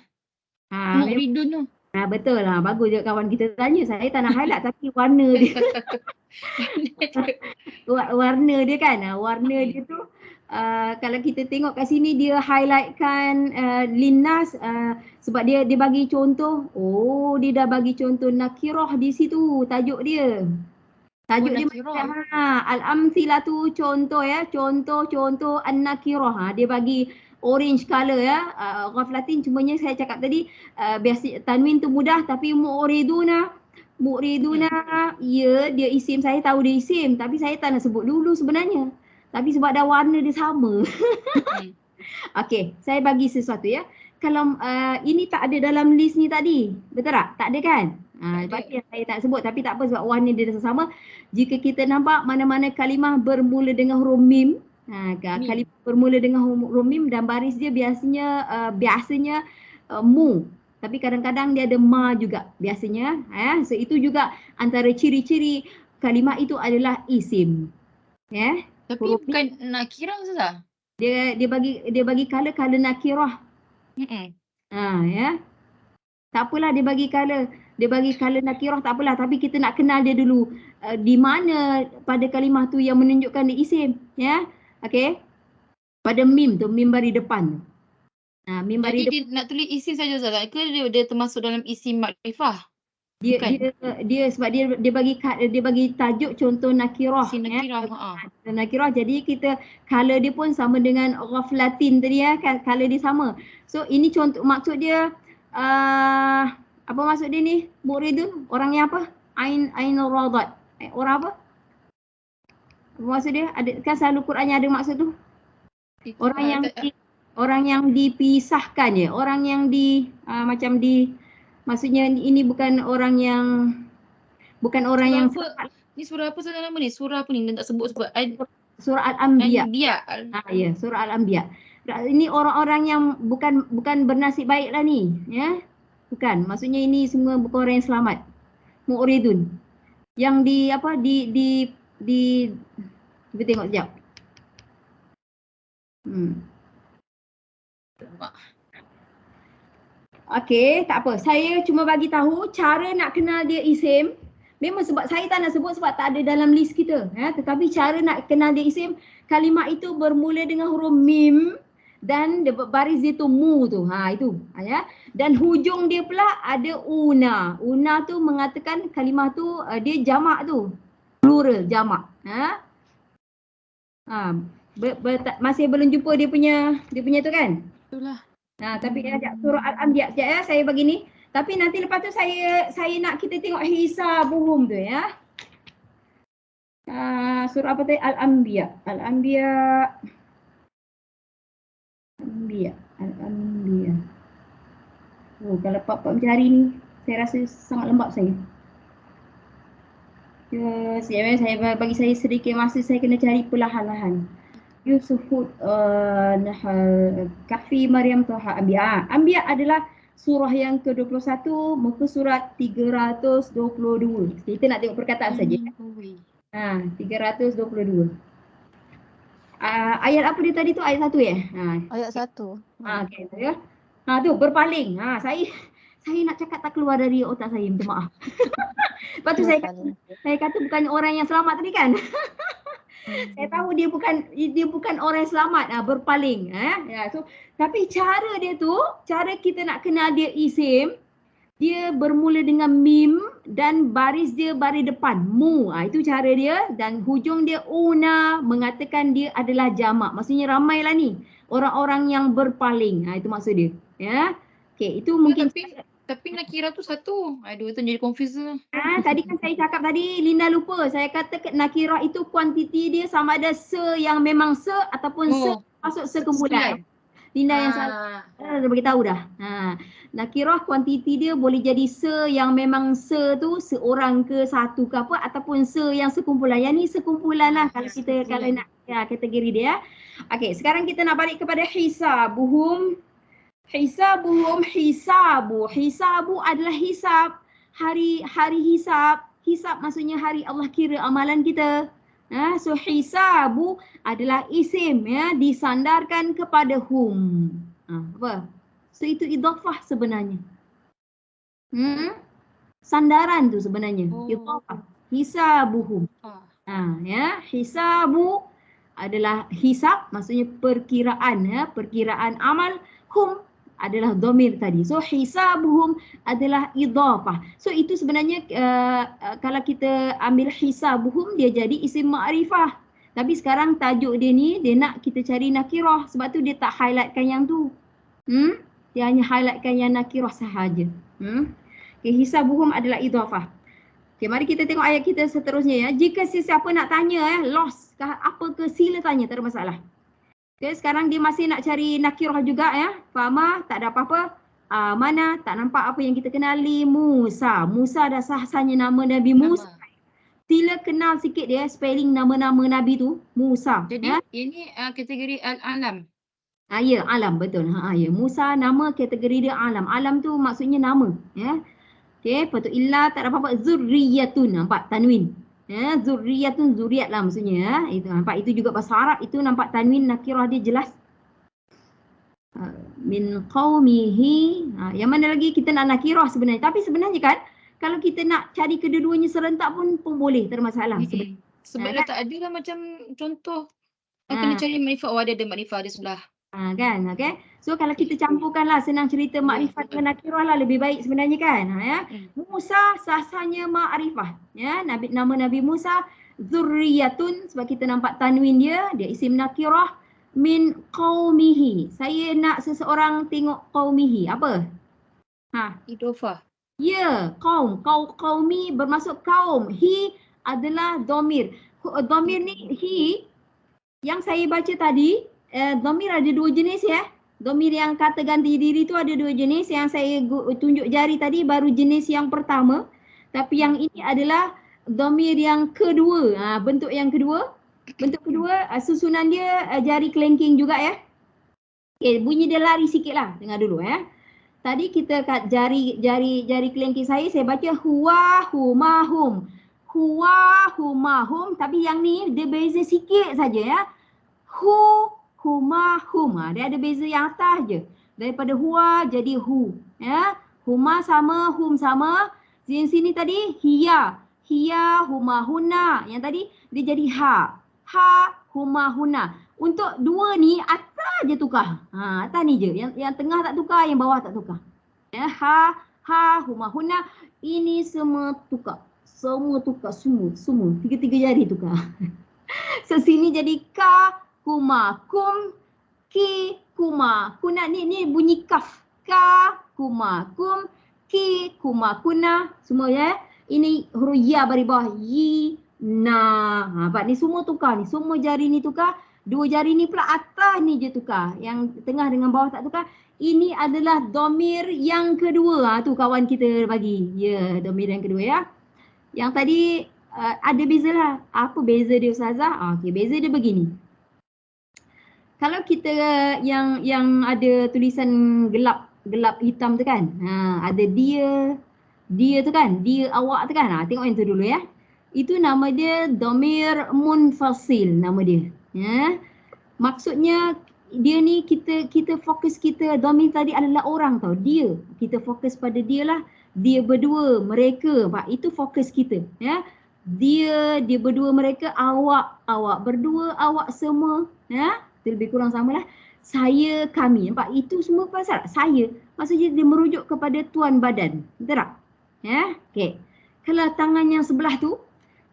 Mu'ridun tu. Betul lah. Bagus je kawan kita tanya. Saya tak nak highlight tapi warna dia. Warna dia kan. Warna dia tu kalau kita tengok kat sini dia highlightkan linnas sebab dia bagi contoh. Oh, dia dah bagi contoh nakirah di situ tajuk dia. Tajuk dia nakirah. al-amthila tu contoh ya, contoh an-nakirah. Dia bagi orange color ya. Ghaflatin cumanya saya cakap tadi biasa tanwin tu mudah tapi mu'riduna ya dia isim, saya tahu dia isim tapi saya tak nak sebut dulu sebenarnya. Tapi sebab dah warna dia sama. Okey, saya bagi sesuatu ya. Kalau ini tak ada dalam list ni tadi, betul tak? Tak ada kan? Lepas tu saya tak sebut tapi tak apa sebab warna dia dah sama. Jika kita nampak mana-mana kalimah bermula dengan huruf mim, kalimah bermula dengan huruf mim dan baris dia biasanya mu. Tapi kadang-kadang dia ada ma juga biasanya. So itu juga antara ciri-ciri kalimah itu adalah isim. Ya. Tapi Huruf bukan nakirah Ustazah. dia bagi color nakirah. Ya. Tak apalah dia bagi color nakirah tak apalah tapi kita nak kenal dia dulu. Di mana pada kalimah tu yang menunjukkan dia isim, ya. Okey. Pada mim tu, mim baris depan tu. Mim baris Jadi dia nak tulis isim saja Ustazah ke dia termasuk dalam isim makrifah? dia sebab dia bagi tajuk contoh nakirah, Isim nakirah. Nakirah, jadi kita color dia pun sama dengan ghaflatin tadi ya, color dia sama. So ini contoh, maksud dia apa maksud dia ni? Muridun orangnya apa? Ain radat. Orang apa? Apa maksud dia? Ada kan selalu Qurannya ada maksud tu? Orang yang dipisahkan ya, orang yang maksudnya ini bukan orang yang Ni surah apa saja nama ni? Surah apa ni? Tak sebut. Surah Al-Anbiya. Ya, surah Al-Anbiya. Ini orang-orang yang bukan bernasib baik lah ni, ya. Bukan. Maksudnya ini semua bukan orang yang selamat. Mu'ridun. Yang cuba tengok sekejap. Okey, tak apa. Saya cuma bagi tahu cara nak kenal dia isim. Memang sebab saya tak nak sebut sebab tak ada dalam list kita. Tetapi cara nak kenal dia isim, kalimah itu bermula dengan huruf mim dan baris dia tu mu tu. Itu. Ya. Dan hujung dia pula ada una. Una tu mengatakan kalimah tu dia jamak tu. Plural, jamak. Masih belum jumpa dia punya tu kan? Itulah. Tapi surah Al-Anbiya sekejap ya, saya bagi ni. Tapi nanti lepas tu saya nak kita tengok hisabuhum tu ya. Surah apa tadi? Al-Anbiya. Oh, kalau Pak mencari ni, saya rasa sangat lembab saya. Saya bagi saya sedikit masa, saya kena cari perlahan-lahan. Yusuf, Nahl, Kahfi, Maryam, Taha, Anbiya. Anbiya adalah surah yang ke-21, muka surat 322. Kita nak tengok perkataan saja. 322. Ayat apa dia tadi tu? Ayat 1 ya? Ayat 1. Okey, ya. Tu berpaling. Saya nak cakap tak keluar dari otak saya, minta maaf. Lepas tu saya kata bukan orang yang selamat tadi kan? Saya tahu dia bukan orang yang selamat, berpaling. So, tapi cara dia tu, cara kita nak kenal dia isim, dia bermula dengan mim dan baris dia baris depan, mu. Itu cara dia, dan hujung dia una, mengatakan dia adalah jamak. Maksudnya ramailah ni orang-orang yang berpaling. Itu maksud dia. Ya. Okey, itu mungkin tapi nakirah tu satu. Aduh, tu jadi confuse. Tadi kan saya cakap tadi, Linda lupa. Saya kata nakirah itu kuantiti dia sama ada yang memang ataupun masuk sekumpulan. Linda yang salah. Dah bagi tahu dah. Nakirah kuantiti dia boleh jadi yang memang tu seorang ke satu ke apa ataupun yang sekumpulan. Yang ni sekumpulan lah kalau nak kategori dia. Okey, sekarang kita nak balik kepada hisabuhum. Hisabu adalah hisab, hari hisab. Hisab maksudnya hari Allah kira amalan kita. So hisabu adalah isim ya, disandarkan kepada hum. Apa? So itu idhafah sebenarnya. Sandaran tu sebenarnya. Idhafah. Hisabuhum. Ya, hisabu adalah hisab, maksudnya perkiraan ya, perkiraan amal. Hum adalah dhamir tadi. So hisabuhum adalah idhafah. So itu sebenarnya kalau kita ambil hisabuhum dia jadi isim ma'rifah. Tapi sekarang tajuk dia ni dia nak kita cari nakirah, sebab tu dia tak highlightkan yang tu. Dia hanya highlightkan yang nakirah sahaja. Okay, hisabuhum adalah idhafah. Okay, mari kita tengok ayat kita seterusnya ya. Jika sesiapa nak tanya lost apa ke, sila tanya, tak ada masalah. Okay, sekarang dia masih nak cari nakirah juga ya. Faham? Tak ada apa-apa. Mana tak nampak apa yang kita kenali? Musa. Musa dah sah-sahnya nama Nabi Musa. Sila kenal sikit dia spelling nama-nama Nabi tu. Musa. Jadi ya? ini kategori al-alam. Ya, alam betul. Ya. Musa nama kategori dia alam. Alam tu maksudnya nama. Ya. Okay, lepas tu illa tak ada apa-apa. Zurriyatun. Nampak tanwin. Ya, zurriyatun, zuriat lah maksudnya ya. Itu nampak, itu juga bahasa Arab, itu nampak tanwin nakirah dia jelas. Min qaumihi. Yang mana lagi kita nak nakirah sebenarnya. Tapi sebenarnya kan kalau kita nak cari kedua-duanya serentak pun boleh, tak ada masalah. Sebab dah tak ada lah macam contoh. Kena cari makrifat. Oh, ada makrifat ada sebelah. Kan, okay. So kalau kita campurkanlah, senang cerita makrifat dengan nakirah lah lebih baik sebenarnya kan. Ya. Musa sah-sahnya makrifah. Ya, nama Nabi Musa zurriyatun, sebab kita nampak tanwin dia isim nakirah. Min qaumihi. Saya nak seseorang tengok qaumihi. Apa? Idhofah. Ya, kaum. Qaumi bermaksud kaum. Hi adalah dhamir. Dhamir ni hi yang saya baca tadi. Dhamir ada dua jenis ya. Dhamir yang kata ganti diri tu ada dua jenis. Yang saya tunjuk jari tadi baru jenis yang pertama. Tapi yang ini adalah dhamir yang kedua. Bentuk yang kedua. Bentuk kedua susunan dia jari kelengking juga ya. Okay, bunyi dia lari sikit lah. Dengar dulu ya. Tadi kita kat jari kelengking saya baca huwa huma hum. Huwa huma hum. Tapi yang ni dia beza sikit saja ya. Huma hum. Dia ada beza yang atas je. Daripada huwa jadi hu. Ya. Huma sama, hum sama. Yang sini tadi hiya. Hiya huma huna. Yang tadi dia jadi ha. Ha huma huna. Untuk dua ni atas je tukar. Atas ni je. Yang tengah tak tukar, yang bawah tak tukar. Ya, ha huma huna. Ini semua tukar. Semua tukar, semua. Tiga-tiga jari tukar. So sini jadi ka kuma kum, ki kuma kuna. Ni bunyi kaf. Ka kuma kum, ki kuma kuna. Semua ya. Ini huruf ya bari bawah. Yi na. Nampak ni semua tukar ni. Semua jari ni tukar. Dua jari ni pula atas ni je tukar. Yang tengah dengan bawah tak tukar. Ini adalah dhamir yang kedua. Tu kawan kita bagi. Ya, dhamir yang kedua ya. Yang tadi ada beza lah. Apa beza dia Ustazah? Okey, beza dia begini. Kalau kita yang ada tulisan gelap hitam tu kan. Ada dia tu kan. Dia awak tu kan. Tengok yang tu dulu ya. Itu nama dia dhamir munfasil nama dia. Ya. Maksudnya dia ni kita fokus kita dhamir tadi adalah orang tau. Dia. Kita fokus pada dia lah. Dia berdua, mereka. Pak, itu fokus kita. Ya. Dia berdua, mereka, awak berdua, awak semua. Ya. Lebih kurang samalah. Saya, kami. Nampak? Itu semua pasal saya. Maksudnya dia merujuk kepada tuan badan. Betul tak? Ya. Okey. Kalau tangan yang sebelah tu,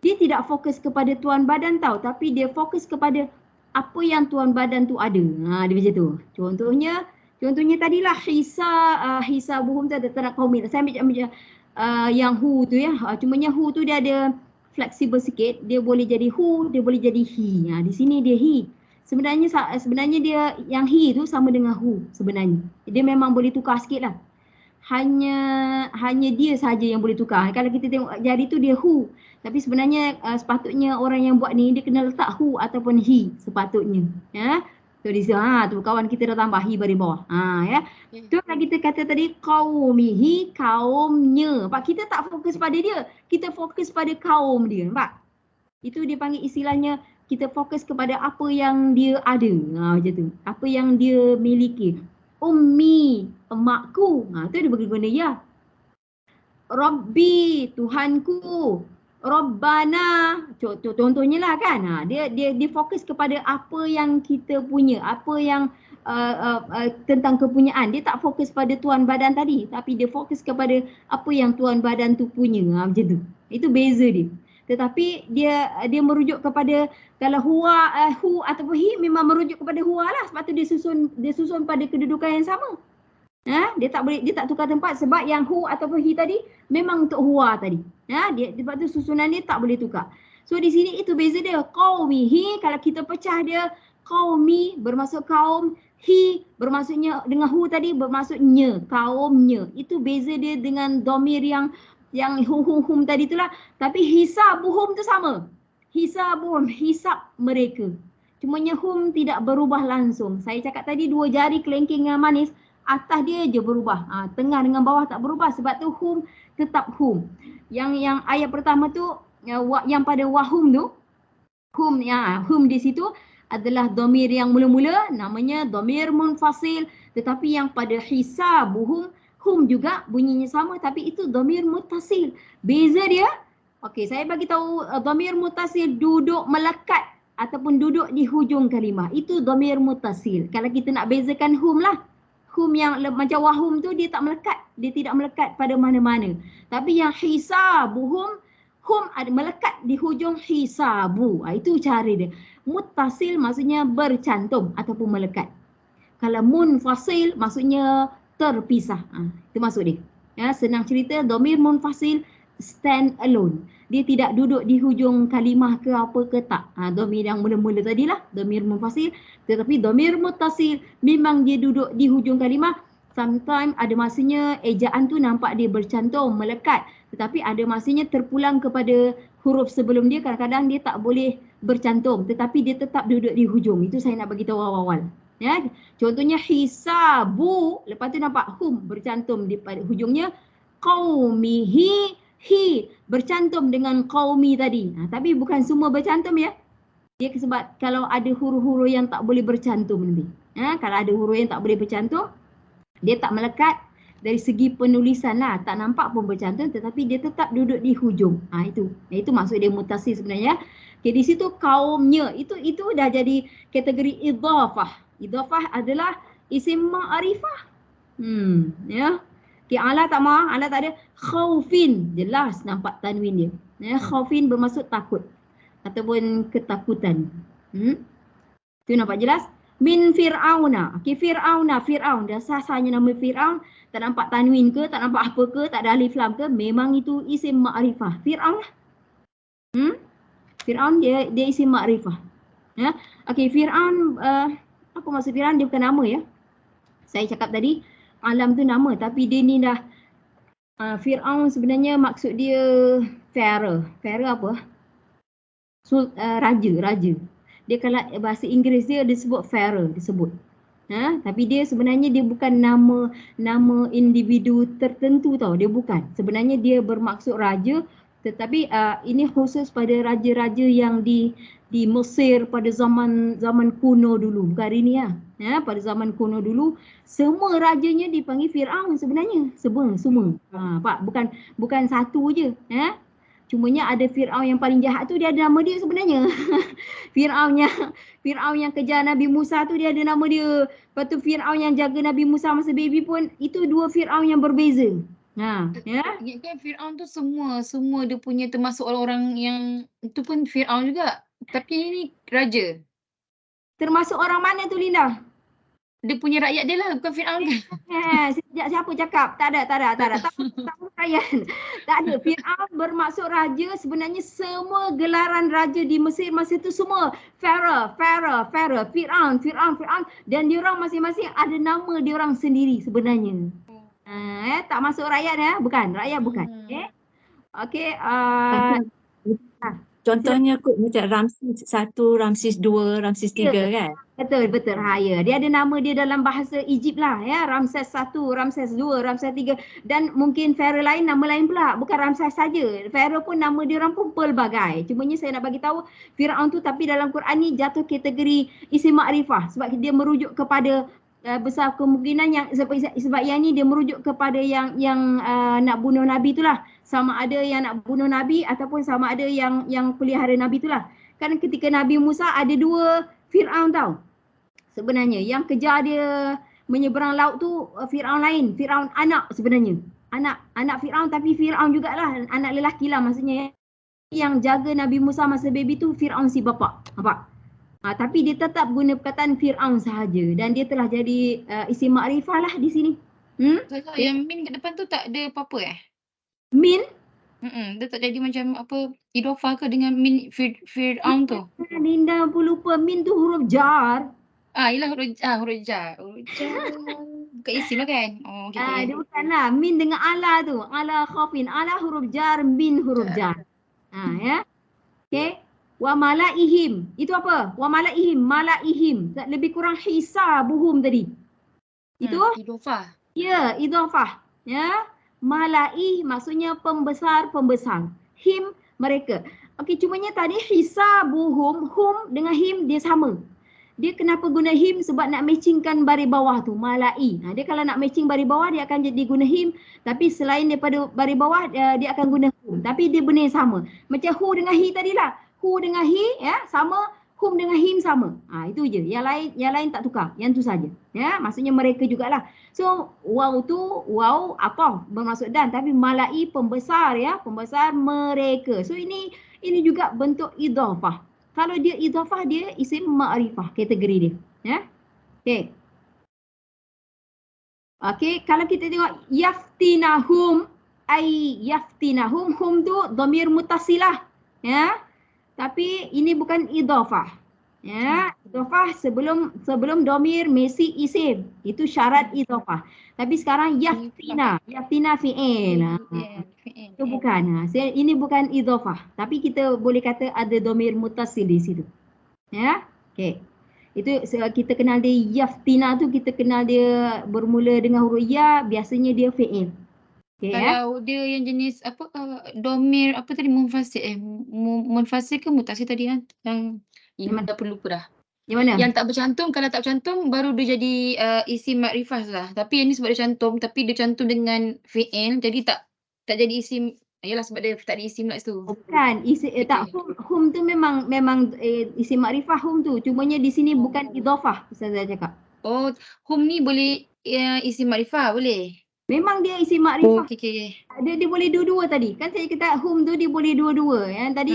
dia tidak fokus kepada tuan badan tau. Tapi dia fokus kepada apa yang tuan badan tu ada. Dia macam tu. Contohnya tadilah hisabuhum tu ada tak qaumil. Saya ambil yang hu tu ya. Cumanya hu tu dia ada fleksibel sikit. Dia boleh jadi hu, dia boleh jadi hi. Di sini dia hi. Sebenarnya dia yang hi tu sama dengan hu sebenarnya. Dia memang boleh tukar sikit lah. Hanya dia saja yang boleh tukar. Kalau kita tengok jari tu dia hu. Tapi sebenarnya sepatutnya orang yang buat ni dia kena letak hu ataupun hi sepatutnya. Ya. Tu di sini tu kawan kita dah tambah hi bari bawah. Ya. Tu yang kita kata tadi qaumihi, kaumnya. Nampak, kita tak fokus pada dia. Kita fokus pada kaum dia. Nampak? Itu dia panggil istilahnya kita fokus kepada apa yang dia ada. Macam tu. Apa yang dia miliki. Ummi, emakku. Tu dia bagi guna ya. Rabbi, Tuhanku. Rabbana, contohnya lah kan. Dia fokus kepada apa yang kita punya, apa yang tentang kepunyaan. Dia tak fokus pada tuan badan tadi, tapi dia fokus kepada apa yang tuan badan tu punya. Macam tu. Itu beza dia. Tetapi dia merujuk kepada, kalau huwa, hu ataupun hi memang merujuk kepada huwa lah. Sebab tu dia susun pada kedudukan yang sama. Dia tak tukar tempat sebab yang hu ataupun hi tadi memang untuk huwa tadi. Sebab tu susunan dia tak boleh tukar. So di sini itu beza dia. Qaumihi, kalau kita pecah dia, qaumi bermaksud kaum, hi bermaksudnya dengan hu tadi bermaksudnya, kaumnya. Itu beza dia dengan domir yang hum tadi itulah. Tapi hisabuhum tu sama. Hisabuhum, hisab mereka. Cumanya hum tidak berubah langsung. Saya cakap tadi 2 jari kelengking yang manis, atas dia je berubah. Tengah dengan bawah tak berubah, sebab tu hum tetap hum. Yang ayat pertama tu, yang pada wahum tu, hum di situ adalah domir yang mula-mula, namanya domir munfasil. Tetapi yang pada hisabuhum, hum juga bunyinya sama, tapi itu domir muttasil. Beza dia, okey, saya bagi tahu domir muttasil duduk melekat ataupun duduk di hujung kalimah. Itu domir muttasil. Kalau kita nak bezakan hum lah. Hum yang macam wahum tu dia tak melekat. Dia tidak melekat pada mana-mana. Tapi yang hisabuhum, hum ada melekat di hujung hisabu. Itu cara dia. Muttasil maksudnya bercantum ataupun melekat. Kalau munfasil maksudnya terpisah. Itu maksud dia. Senang cerita, domir munfasil stand alone. Dia tidak duduk di hujung kalimah ke apa ke tak. Domir yang mula-mula tadilah, domir munfasil. Tetapi domir muttasil memang dia duduk di hujung kalimah. Sometimes ada masanya ejaan tu nampak dia bercantum, melekat. Tetapi ada masanya terpulang kepada huruf sebelum dia. Kadang-kadang dia tak boleh bercantum. Tetapi dia tetap duduk di hujung. Itu saya nak bagi tahu awal-awal. Contohnya hisabu. Lepas tu nampak hum bercantum di pada hujungnya. Qaumihi, hi bercantum dengan qaumi tadi. Tapi bukan semua bercantum ya. Dia sebab kalau ada huruf-huruf yang tak boleh bercantum nanti. Kalau ada huruf yang tak boleh bercantum, dia tak melekat dari segi penulisan lah. Tak nampak pun bercantum, tetapi dia tetap duduk di hujung. Itu maksud dia mutasil sebenarnya. Okay, di situ kaumnya. Itu dah jadi kategori idhafah. Idhafah adalah isim ma'rifah. Okay, ala tak maaf, ala tak ada. Khaufin, jelas nampak tanwin dia. Khaufin bermaksud takut ataupun ketakutan. Itu nampak jelas. Min fir'auna. Okay, fir'aun, dah sasanya nama fir'aun. Tak nampak tanwin ke, tak nampak apa ke, tak ada alif lam ke, memang itu isim ma'rifah. Fir'aun lah. Fir'aun dia isim ma'rifah. Okay, fir'aun, apa maksud fir'aun? Dia bukan nama ya. Saya cakap tadi, alam tu nama, tapi dia ni dah Fir'aun sebenarnya maksud dia Pharaoh. Pharaoh apa? Raja. Dia kalau bahasa Inggeris dia disebut Pharaoh disebut. Tapi dia sebenarnya dia bukan nama individu tertentu tau. Dia bukan. Sebenarnya dia bermaksud raja, tetapi ini khusus pada raja-raja yang di Mesir pada zaman kuno dulu, bukan hari ni lah. Pada zaman kuno dulu semua rajanya dipanggil Fir'aun sebenarnya. Semua. Pak, bukan satu je. Cumanya ada Fir'aun yang paling jahat tu dia ada nama dia sebenarnya. Fir'aun yang kejar Nabi Musa tu dia ada nama dia. Lepas tu Fir'aun yang jaga Nabi Musa masa baby pun, itu 2 Fir'aun yang berbeza. Ingatkan Fir'aun tu semua dia punya termasuk orang-orang yang itu pun Fir'aun juga. Tapi ini raja. Termasuk orang mana tu Linda? Dia punya rakyat dia lah, bukan Fir'aun kan? Siapa cakap? Tak ada. Tak rakyat. Tak ada. Fir'aun bermaksud raja, sebenarnya semua gelaran raja di Mesir masa tu semua Pharaoh, Fir'aun. Dan diorang masing-masing ada nama diorang sendiri sebenarnya. Tak masuk rakyat ya, bukan. Rakyat bukan. Okey. Contohnya kot macam Ramses 1, Ramses 2, Ramses 3 kan? Betul Rahaya. Dia ada nama dia dalam bahasa Egypt lah ya. Ramses 1, Ramses 2, Ramses 3 dan mungkin Pharaoh lain nama lain pula. Bukan Ramses saja. Pharaoh pun nama dia orang pun pelbagai. Cumanya saya nak bagi tahu Fir'aun tu tapi dalam Quran ni jatuh kategori isim ma'rifah sebab dia merujuk kepada besar kemungkinan yang sebab yang ni dia merujuk kepada yang nak bunuh Nabi itulah. Sama ada yang nak bunuh Nabi ataupun sama ada yang pelihara Nabi itulah. Kan ketika Nabi Musa ada 2 Fir'aun tau. Sebenarnya yang kejar dia menyeberang laut tu Fir'aun lain, Fir'aun anak sebenarnya. Anak Fir'aun tapi Fir'aun jugalah, anak lelaki lah maksudnya. Yang jaga Nabi Musa masa baby tu Fir'aun si bapa. Nampak? Tapi dia tetap guna perkataan Fir'aun sahaja dan dia telah jadi isim makrifah lah di sini. Yang min kat depan tu tak ada apa-apa Min? Dia tak jadi macam apa idofah ke dengan min Fir'aun tu? Linda pun lupa min tu huruf jar. Yelah huruf jar. Huruf jar. Bukan isim lah kan? Oh, okay. Dia bukanlah min dengan ala tu. Ala khafin. Ala huruf jar, min huruf jar. Ya. Okay. Wa malaihim. Itu apa? Wa malaihim. Lebih kurang hisabuhum tadi. Itu? Idofah. Ya, idofah. Ya. Malaih maksudnya pembesar. Him mereka. Okey, cumanya tadi hisabuhum, hum dengan him dia sama. Dia kenapa guna him? Sebab nak matchingkan baris bawah tu, malai. Dia kalau nak matching baris bawah dia akan jadi guna him. Tapi selain daripada baris bawah dia akan guna hum. Tapi dia benda yang sama. Macam hu dengan hi tadilah. Hu dengan hi ya sama, hum dengan him sama. Itu je. Yang lain tak tukar. Yang tu saja. Ya, maksudnya mereka jugalah. So waw tu waw apa bermaksud dan, tapi malai pembesar ya, pembesar mereka. So ini juga bentuk idhafah. Kalau dia idhafah dia isim ma'rifah kategori dia. Ya. Okey. Okey, kalau kita tengok yaftinahum hum tu dhamir muttasilah. Ya. Tapi ini bukan idhafah. Ya, idhafah sebelum dhamir mesti isim. Itu syarat idhafah. Tapi sekarang yaftina fi'il. Itu bukan. Ini bukan idhafah. Tapi kita boleh kata ada dhamir muttasil di situ. Ya. Okey. Itu kita kenal dia yaftina tu, kita kenal dia bermula dengan huruf ya, biasanya dia fi'il. Okay, kalau dia yang jenis apa domir apa tadi munfasil munfasil ke mutasil tadi kan yang dah perlu dah. Yang mana? Yang tak bercantum, kalau tak bercantum baru dia jadi isim makrifah lah. Tapi yang ni sebab dia cantum tapi dia cantum dengan fi'il jadi tak jadi isim. Yalah sebab dia tak ada isim lah tu. Bukan, tak hum tu memang isim makrifah hum tu. Cumanya di sini bukan idhafah, Ustazah cakap. Oh, hum ni boleh isim makrifah boleh. Memang dia isim makrifah. Okay. Dia boleh dua-dua tadi. Kan saya kata hum tu dia boleh dua-dua. Yang tadi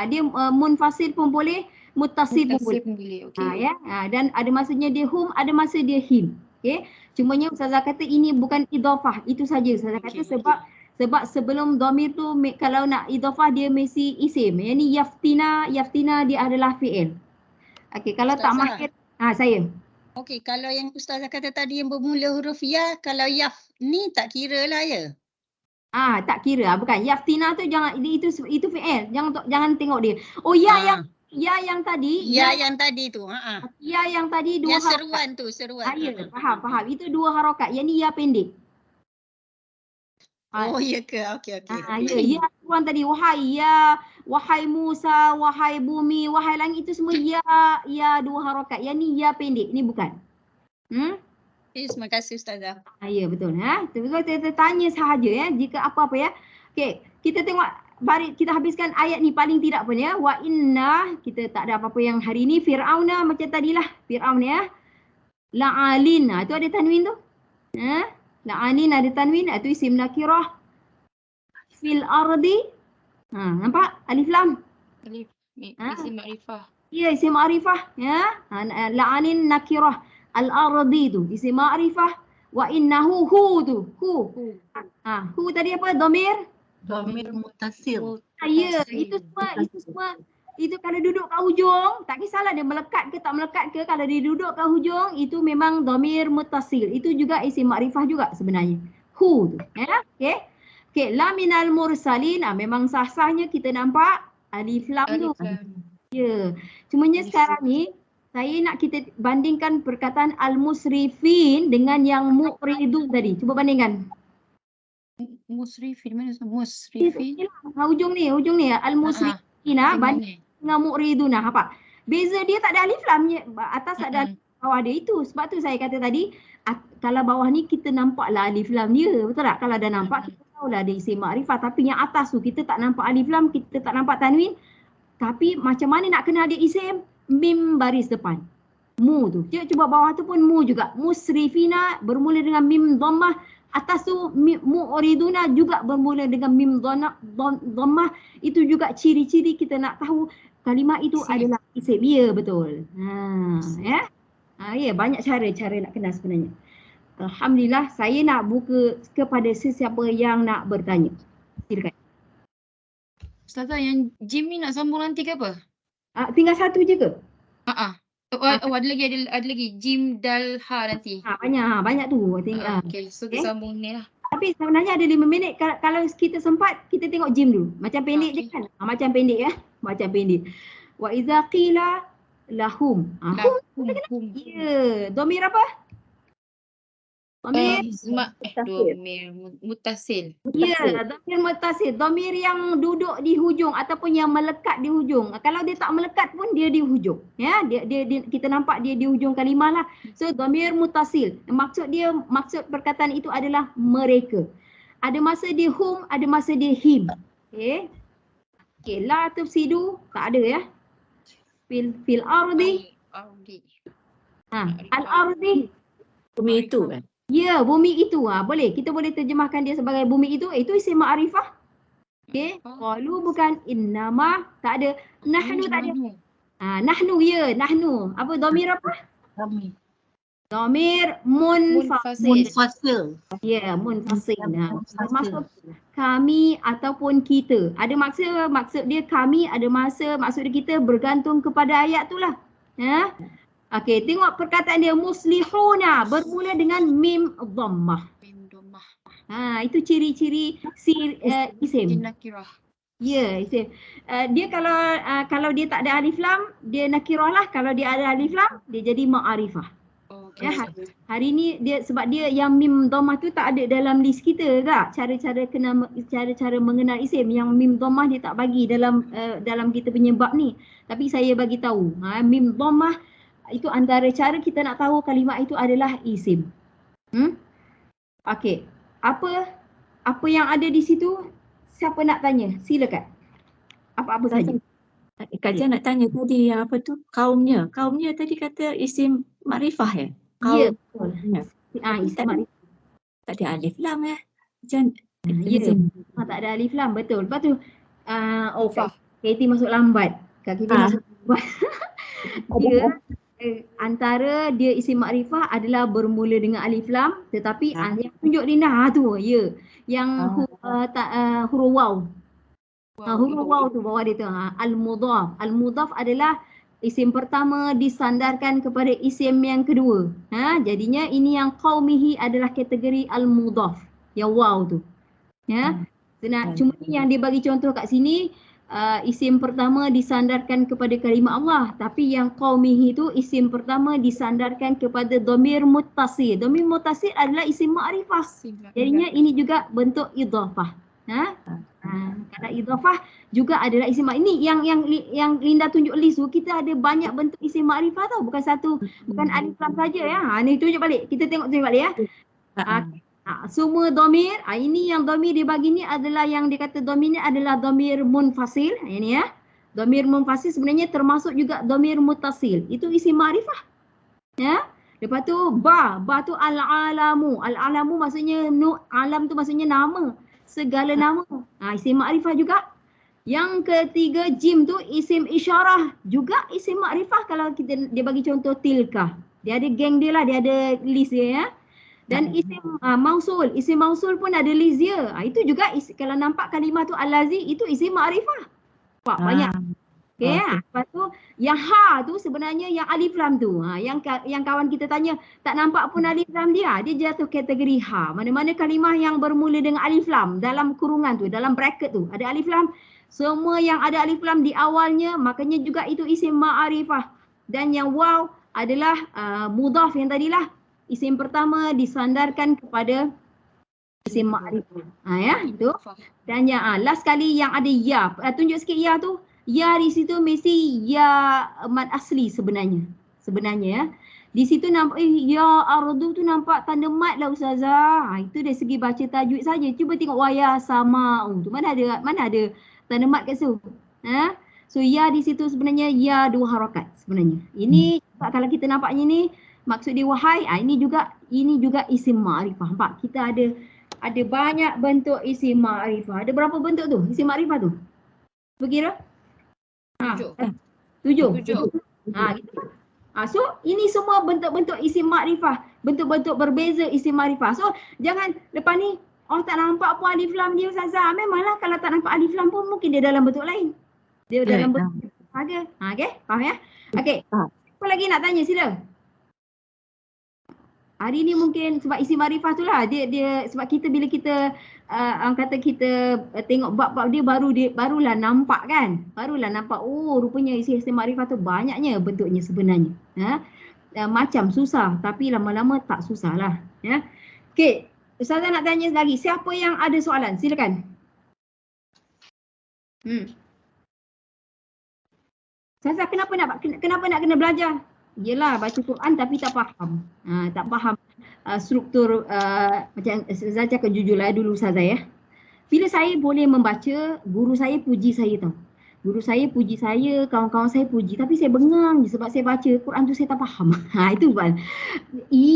dia munfasil pun boleh, muttasil pun boleh. Okay. Dan ada masanya dia hum, ada masa dia him. Okey. Cumanya Ustazah kata ini bukan idhafah. Itu saja Ustazah kata sebab sebelum dhamir tu kalau nak idhafah dia mesti isim. Yang ni yaftina dia adalah fi'il. Okey, kalau Ustazah tak mahir saya. Okey, kalau yang Ustazah kata tadi yang bermula huruf ya, kalau yaf ni tak kira lah ya? Tak kira. Bukan. Yaftina tu jangan, itu fi'il. Jangan tengok dia. Oh ya yang tadi. Ya yang tadi tu. Ya yang tadi dua yang harakat. seruan. Ya, faham. Itu dua harakat. Yang ni ya pendek. Oh ya ke? Okey. Ya seruan tadi. Wahai Musa, wahai bumi, wahai langit, itu semua ya dua harakat. Yang ni ya pendek, ni bukan. Terima kasih Ustazah. Ya betul. Kita tanya sahaja ya jika apa-apa ya. Okey, kita tengok kita habiskan ayat ni paling tidak pun ya. Wa inna, kita tak ada apa-apa yang hari ni. Fir'auna macam tadilah. Fir'aun ya. La'alin, itu ada tanwin tu. La'alin ada tanwin, itu isim nakirah. Fil ardi. Nampak? Alif lam. Isim makrifah. Ya, isim ma'rifah ya. La'alin nakirah. Al-ardi tu isim ma'rifah. Wa innahu hu tu. Hu tadi apa? Dhamir muttasil. Ya, itu semua itu kalau duduk kat hujung, tak kisahlah dia melekat ke tak melekat ke, kalau dia duduk kat hujung itu memang dhamir muttasil. Itu juga isim ma'rifah juga sebenarnya. Hu tu ya. Okey, la minal mursalin, memang sah-sahnya kita nampak alif lam tu. Ya. Cumanya sekarang ni saya nak kita bandingkan perkataan al-musrifin dengan yang mu'ridun tadi. Cuba bandingkan. Musrifin mana? Musrifin. Hujung ni al-musrifin banding dengan mu'ridun. Apa? Beza dia tak ada alif lam, atas ada alif bawah dia itu. Sebab tu saya kata tadi, kalau bawah ni kita nampaklah alif lam dia. Betul tak? Kalau dah nampak, kita tahulah dia isim makrifah. Tapi yang atas tu kita tak nampak alif lam, kita tak nampak tanwin. Tapi macam mana nak kenal dia isim? Mim baris depan. Mu tu. Cuba bawah tu pun mu juga. Musrifina bermula dengan mim dhammah. Atas tu mu'riduna juga bermula dengan mim dhammah. Itu juga ciri-ciri kita nak tahu kalimah itu adalah isim. Ya, betul. Ya. Ya, banyak cara nak kenal sebenarnya. Alhamdulillah, saya nak buka kepada sesiapa yang nak bertanya. Silakan. Ustazah, yang Jim ni nak sambung nanti ke apa? Tinggal satu je ke? Ada lagi Jim Dal Ha nanti. Banyak tu. Okay, so kita sambung ni lah. Tapi sebenarnya ada 5 minit. Kalau kita sempat, kita tengok Jim dulu. Macam pendek je kan? Macam pendek ya. Macam pendek. Wa iza qila lahum. Hum. Ya. Dhamir apa? Dhamir mutasil. Ya, dhamir mutasil. Dhamir yang duduk di hujung ataupun yang melekat di hujung. Kalau dia tak melekat pun dia di hujung. Ya, dia kita nampak dia di hujung kalimah lah. So dhamir mutasil. Maksud perkataan itu adalah mereka. Ada masa dia hum, ada masa dia him. Okey, la tufsidu tak ada ya. Fil ardi. Al ardi. Bumi itu kan? Ya, bumi itu. Boleh. Kita boleh terjemahkan dia sebagai bumi itu. Itu isim ma'rifah. Okey. Qalu bukan innama. Tak ada. Nahnu tak ada. Nahnu ya. Nahnu. Apa? Dhamir apa? Kami. Dhamir munfasil. Ya, munfasil. Maksud kami ataupun kita. Ada maksud dia kami. Ada maksud dia kita bergantung kepada ayat tu lah. Okey, tengok perkataan dia muslihuna bermula dengan mim dhammah. Itu ciri-ciri isim. Nakirah. Ya, isim. Dia kalau dia tak ada alif lam, dia nakirah lah. Kalau dia ada alif lam, dia jadi ma'arifah. Okay. Hari ni sebab dia yang mim dhammah tu tak ada dalam list kita tak? Cara mengenal isim yang mim dhammah dia tak bagi dalam kita punya bab ni. Tapi saya bagi tahu. Mim dhammah itu antara cara kita nak tahu kalimah itu adalah isim. Okey. Apa yang ada di situ? Siapa nak tanya? Silakan. Apa-apa saja. Kak nak tanya tadi yang apa tu? Kaumnya tadi kata isim makrifah ya? Ya, betul. Isim makrifah. Tak ada alif lam ya? Macam ya. Tak ada alif lam, betul. Lepas tu Katie masuk lambat. Kak Katie masuk lambat. Dia antara dia isim makrifah adalah bermula dengan alif lam, tetapi yang tunjuk Linda tu ya, yang huruf waw. Huruf waw tu bawah dia tu. Al-mudhaf adalah isim pertama disandarkan kepada isim yang kedua. Jadinya ini yang qaumihi adalah kategori al-mudhaf, yang waw tu. Ya. Cuma yang dia bagi contoh kat sini, isim pertama disandarkan kepada kalimah Allah, tapi yang qaumihi itu isim pertama disandarkan kepada dhamir muttasil. Dhamir muttasil adalah isim ma'rifah. Jadinya ini juga bentuk idhafah. Kalau idhafah juga adalah isim ma'rifah. Ini yang Linda tunjuk list tu, kita ada banyak bentuk isim ma'rifah tau, bukan alif lam saja ya. Ni tunjuk balik. Kita tengok balik ya. Semua dhamir, ini yang dhamir dia bagi ni adalah yang dia kata dhamir ni adalah dhamir munfasil. Ini ya. Dhamir munfasil sebenarnya termasuk juga dhamir muttasil. Itu isim ma'rifah. Ya. Lepas tu ba tu al-alamu. Al-alamu maksudnya alam tu maksudnya nama, segala nama. Isim ma'rifah juga. Yang ketiga jim tu isim isyarah, juga isim ma'rifah. Kalau dia bagi contoh tilka. Dia ada geng dia lah, dia ada list dia ya. Dan isim mausul pun ada list dia. Itu juga kalau nampak kalimah tu al-lazi, itu isim ma'rifah. Banyak. Okey. Lepas tu yang ha tu sebenarnya yang alif lam tu. Yang kawan kita tanya tak nampak pun alif lam dia jatuh kategori ha. Mana-mana kalimah yang bermula dengan alif lam dalam kurungan tu, dalam bracket tu ada alif lam, semua yang ada alif lam di awalnya, makanya juga itu isim ma'rifah. Dan yang waw adalah mudhaf yang tadilah. Isim pertama disandarkan kepada isim ma'rifah. Ya, itu. Dan yang last kali yang ada ya. Tunjuk sikit ya tu. Ya di situ mesti ya mad asli sebenarnya. Ya. Di situ nampak ya ardu tu nampak tanda mat lah ustazah. Itu dari segi baca tajwid saja. Cuba tengok waya sama tu mana ada tanda mat kat situ. Ha? So ya di situ sebenarnya ya dua harakat sebenarnya. Ini kalau kita nampaknya ni maksud dia wahai, ini juga isim ma'rifah. Nampak kita ada banyak bentuk isim ma'rifah. Ada berapa bentuk tu isim ma'rifah tu? Berkira? 7. Gitu. So ini semua bentuk-bentuk isim makrifah, bentuk-bentuk berbeza isim makrifah. So jangan lepas ni tak nampak pun alif lam dia ustazah. Memanglah kalau tak nampak alif lam pun mungkin dia dalam bentuk lain. Dia dalam bentuk ada. Okey, faham ya? Okey. Apa lagi nak tanya sila? Hari ni mungkin sebab isim makrifah tu lah dia sebab kita bila kita kata kita tengok bab-bab dia barulah nampak kan. Barulah nampak rupanya isim makrifah tu banyaknya bentuknya sebenarnya. Macam susah tapi lama-lama tak susah lah. Ya. Okey, ustazah nak tanya lagi. Siapa yang ada soalan? Silakan. Ustazah kenapa nak kena belajar? Yelah baca Quran tapi tak faham. Tak faham struktur macam saya cakap jujurlah dulu Ustazah ya. Bila saya boleh membaca, guru saya puji saya tau. Guru saya puji saya, kawan-kawan saya puji. Tapi saya bengang je sebab saya baca Quran tu saya tak faham. Itu kan.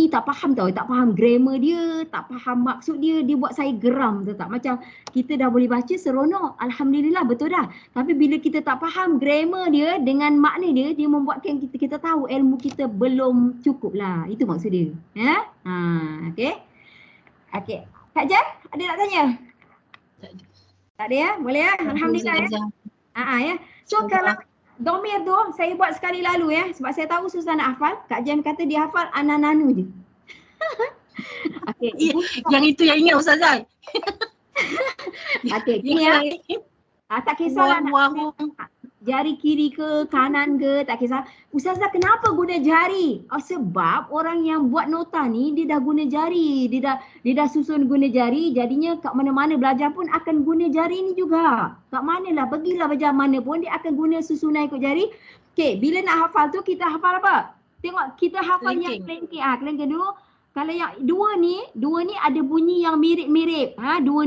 Tak faham tau, tak faham grammar dia, tak faham maksud dia. Dia buat saya geram tak. Macam kita dah boleh baca seronok. Alhamdulillah betul dah. Tapi bila kita tak faham grammar dia dengan makna dia, dia membuatkan kita tahu ilmu kita belum cukup lah. Itu maksud dia. Ya? Okey. Okey. Kak Jan, ada nak tanya? Tak ada ya? Boleh ya? Alhamdulillah ya. Ya. So kalau domir tu saya buat sekali lalu ya sebab saya tahu susah nak hafal. Kak Jan kata dia hafal anananu je. Okey. Yang itu yang ingat ustazah. Okey, ni ya. Tak kisahlah nak jari kiri ke kanan ke tak kisah. Ustazah kenapa guna jari? Sebab orang yang buat nota ni dia dah guna jari. Dia dah susun guna jari, jadinya kat mana-mana belajar pun akan guna jari ni juga. Kat manalah pergilah belajar mana pun dia akan guna susunan ikut jari. Okey, bila nak hafal tu kita hafal apa? Tengok kita hafal yang kelengking. Kelengking dulu. Kalau yang dua ni ada bunyi yang mirip-mirip. Dua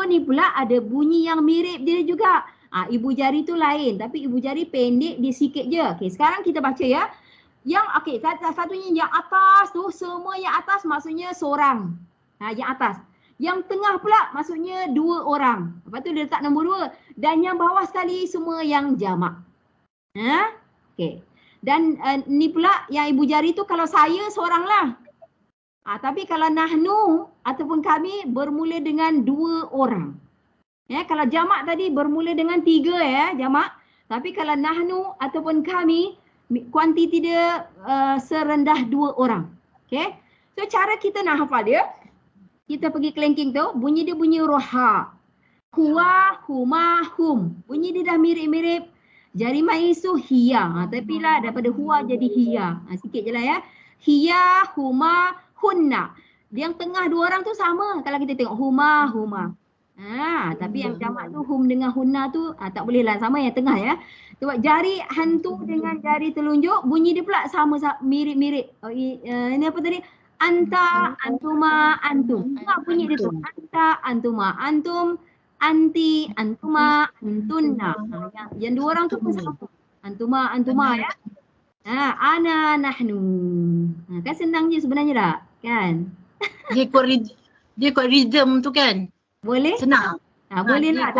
ni pula ada bunyi yang mirip dia juga. Ibu jari tu lain tapi ibu jari pendek dia sikit je. Okey, sekarang kita baca ya. Yang satunya yang atas tu semua yang atas maksudnya seorang. Yang atas. Yang tengah pula maksudnya dua orang. Lepas tu dia letak nombor 2 dan yang bawah sekali semua yang jamak. Okey. Dan ni pula yang ibu jari tu kalau saya seorang lah. Tapi kalau nahnu ataupun kami bermula dengan 2 orang. Ya, kalau jamak tadi bermula dengan 3 ya, jamak. Tapi kalau nahnu ataupun kami, kuantiti dia serendah 2 orang. Okey. So cara kita nak hafal dia, kita pergi kelengking tu, bunyi dia bunyi roha. Huwa, huma, hum. Bunyi dia dah mirip-mirip. Jari main tu hiya. Tapi lah daripada huwa jadi hiya. Sikit je lah ya. Hiya, huma, hunna. Yang tengah 2 orang tu sama kalau kita tengok huma, huma. Tapi yang jamak tu hum dengan hunna tu tak boleh lah sama yang tengah ya. Sebab jari hantu dengan jari telunjuk bunyi dia pula sama mirip-mirip. Ini apa tadi? Anta, antuma, antum. Tengok bunyi dia tu. Anta, antuma, antum, anti, antuma, antunna. Yang 2 orang tu pun sama. Antuma, antuma ya. Ana, nahnu. Kan senang je sebenarnya tak? Kan? Dia ikut rhythm tu kan? Boleh? Senang. Boleh lah.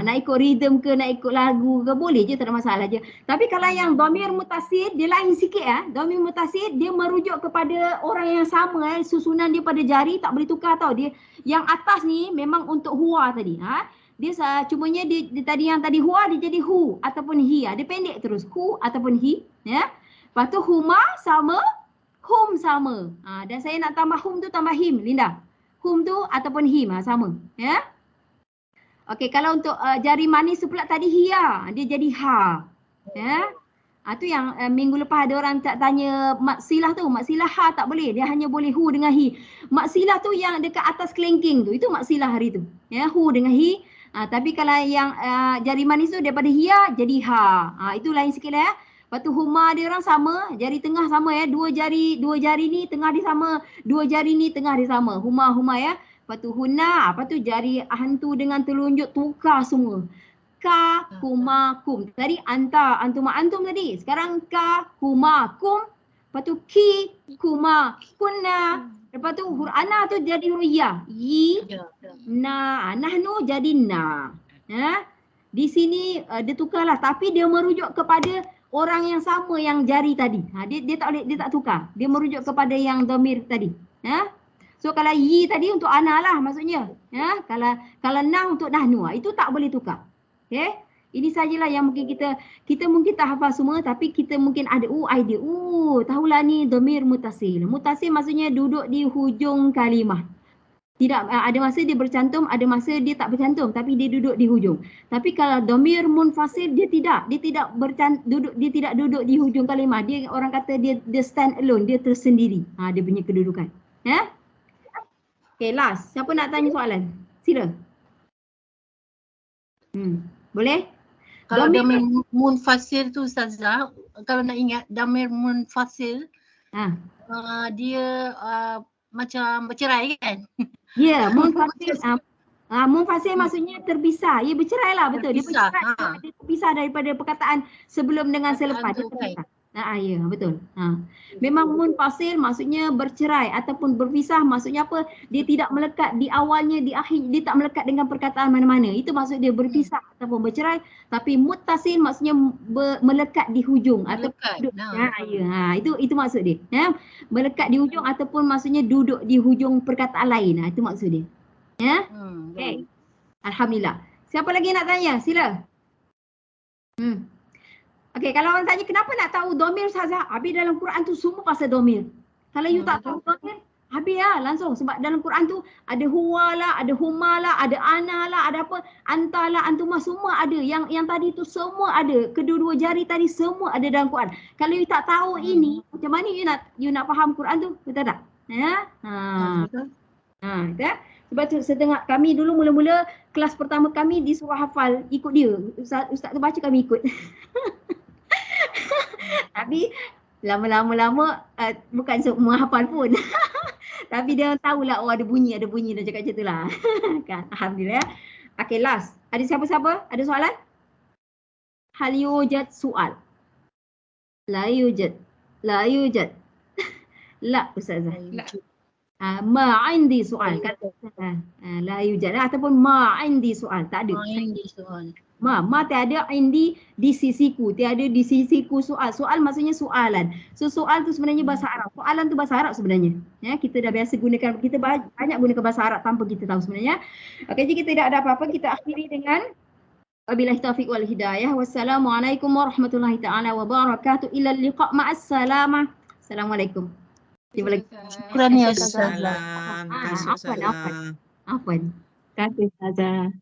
Nak ikut rhythm ke, nak ikut lagu ke, boleh je, tak ada masalah je. Tapi kalau yang dhamir mutasid, dia lain sikit ya. Dhamir mutasid, dia merujuk kepada orang yang sama susunan dia pada jari, tak boleh tukar tau. Dia yang atas ni memang untuk huwa tadi. Dia cumanya dia tadi yang tadi huwa, dia jadi hu ataupun hi. Dia pendek terus, hu ataupun hi. Ya. Lepas tu huma sama, hum sama. Dan saya nak tambah hum tu tambah him, Linda. Hum tu ataupun him sama. Ya. Okey, kalau untuk jari manis tu pula tadi hiya, dia jadi ha. Ya. Tu yang minggu lepas ada orang tak tanya maksilah tu. Maksilah ha tak boleh, dia hanya boleh hu dengan hi. Maksilah tu yang dekat atas kelengking tu, itu maksilah hari tu. Ya, hu dengan hi. Tapi kalau yang jari manis tu daripada hiya jadi ha. Itu lain sikit lah ya. Lepas tu huma dia orang sama, jari tengah sama ya. Dua jari ni tengah dia sama, dua jari ni tengah dia sama. Huma ya. Lepas tu huna, apa tu jari hantu dengan telunjuk tukar semua. Ka, kuma, kum. Tadi anta, antuma, antum tadi. Sekarang ka, kuma, kum. Lepas tu ki, kuma, kunna. Lepas tu huruf ana tu jadi huruf ya. Yi, na, nahnu jadi na. Ya. Di sini dia tukarlah, tapi dia merujuk kepada orang yang sama yang jari tadi. Dia tak tukar. Dia merujuk kepada yang dhamir tadi. Ya. So kalau yi tadi untuk ana lah maksudnya. Ya. Kalau na untuk nahnu, itu tak boleh tukar. Okey. Ini sajalah yang mungkin kita mungkin tak hafal semua, tapi kita mungkin ada idea. Tahulah ni dhamir mutasil. Mutasil maksudnya duduk di hujung kalimah. Tidak, ada masa dia bercantum, ada masa dia tak bercantum, tapi dia duduk di hujung. Tapi kalau dhamir munfasil dia tidak duduk di hujung kalimah. Dia orang kata dia stand alone, dia tersendiri. Dia punya kedudukan. Ya? Okay, last. Siapa nak tanya soalan? Sila. Boleh? Kalau dhamir munfasil tu Ustazah, kalau nak ingat dhamir munfasil, dia macam bercerai kan? Ya, munfasil. Munfasil maksudnya terpisah. Ya, bercerai lah, betul. Terpisah, dia terpisah daripada perkataan sebelum dengan selepas. Dia terpisah. Ya, betul. Memang munfasil maksudnya bercerai ataupun berpisah, maksudnya apa? Dia tidak melekat di awalnya, di akhir, dia tak melekat dengan perkataan mana-mana. Itu maksud dia berpisah ataupun bercerai. Tapi muttasil maksudnya melekat di hujung melekat, ataupun itu maksud dia. Ya, melekat di hujung ataupun maksudnya duduk di hujung perkataan lain. Itu maksud dia. Ya. Okey. Alhamdulillah. Siapa lagi nak tanya? Sila. Okey, kalau orang tanya kenapa nak tahu dhamir Ustazah? Habis dalam Quran tu semua pasal dhamir. Kalau you tak tahu dhamir, habis lah langsung. Sebab dalam Quran tu ada huwa lah, ada huma lah, ada ana lah, ada apa, anta lah, antumah, semua ada. Yang tadi tu semua ada. Kedua-dua jari tadi semua ada dalam Quran. Kalau you tak tahu ini, macam mana you nak faham Quran tu? Betul tak? Ya? Betul. Sebab tu setengah kami dulu mula-mula kelas pertama kami disuruh hafal, ikut dia. Ustaz tu baca kami ikut. Tapi lama-lama bukan semua hafal pun. Tapi dia tahulah, ada bunyi dan cakap macam itulah. Kan? Alhamdulillah. Okay, last. Ada siapa-siapa? Ada soalan? Hal yujad soal. La yujad. La yujad. La Ustazah. Ma indi soal. La yujad ataupun ma indi soal. Tak ada. Ma indi soal. Ma tiada indi di sisiku, tiada di sisiku soal. Soal maksudnya soalan. So soal tu sebenarnya bahasa Arab. Soalan tu bahasa Arab sebenarnya. Ya, kita dah biasa gunakan, kita banyak gunakan bahasa Arab tanpa kita tahu sebenarnya. Okey, jika tidak ada apa-apa, kita akhiri dengan wabillahi taufiq wal hidayah. Wassalamualaikum warahmatullahi taala wabarakatuh. Ila liqa ma'as salamah. Assalamualaikum. Terima kasih. Syukran ya Ustazah. Afwan. Terima kasih Ustazah.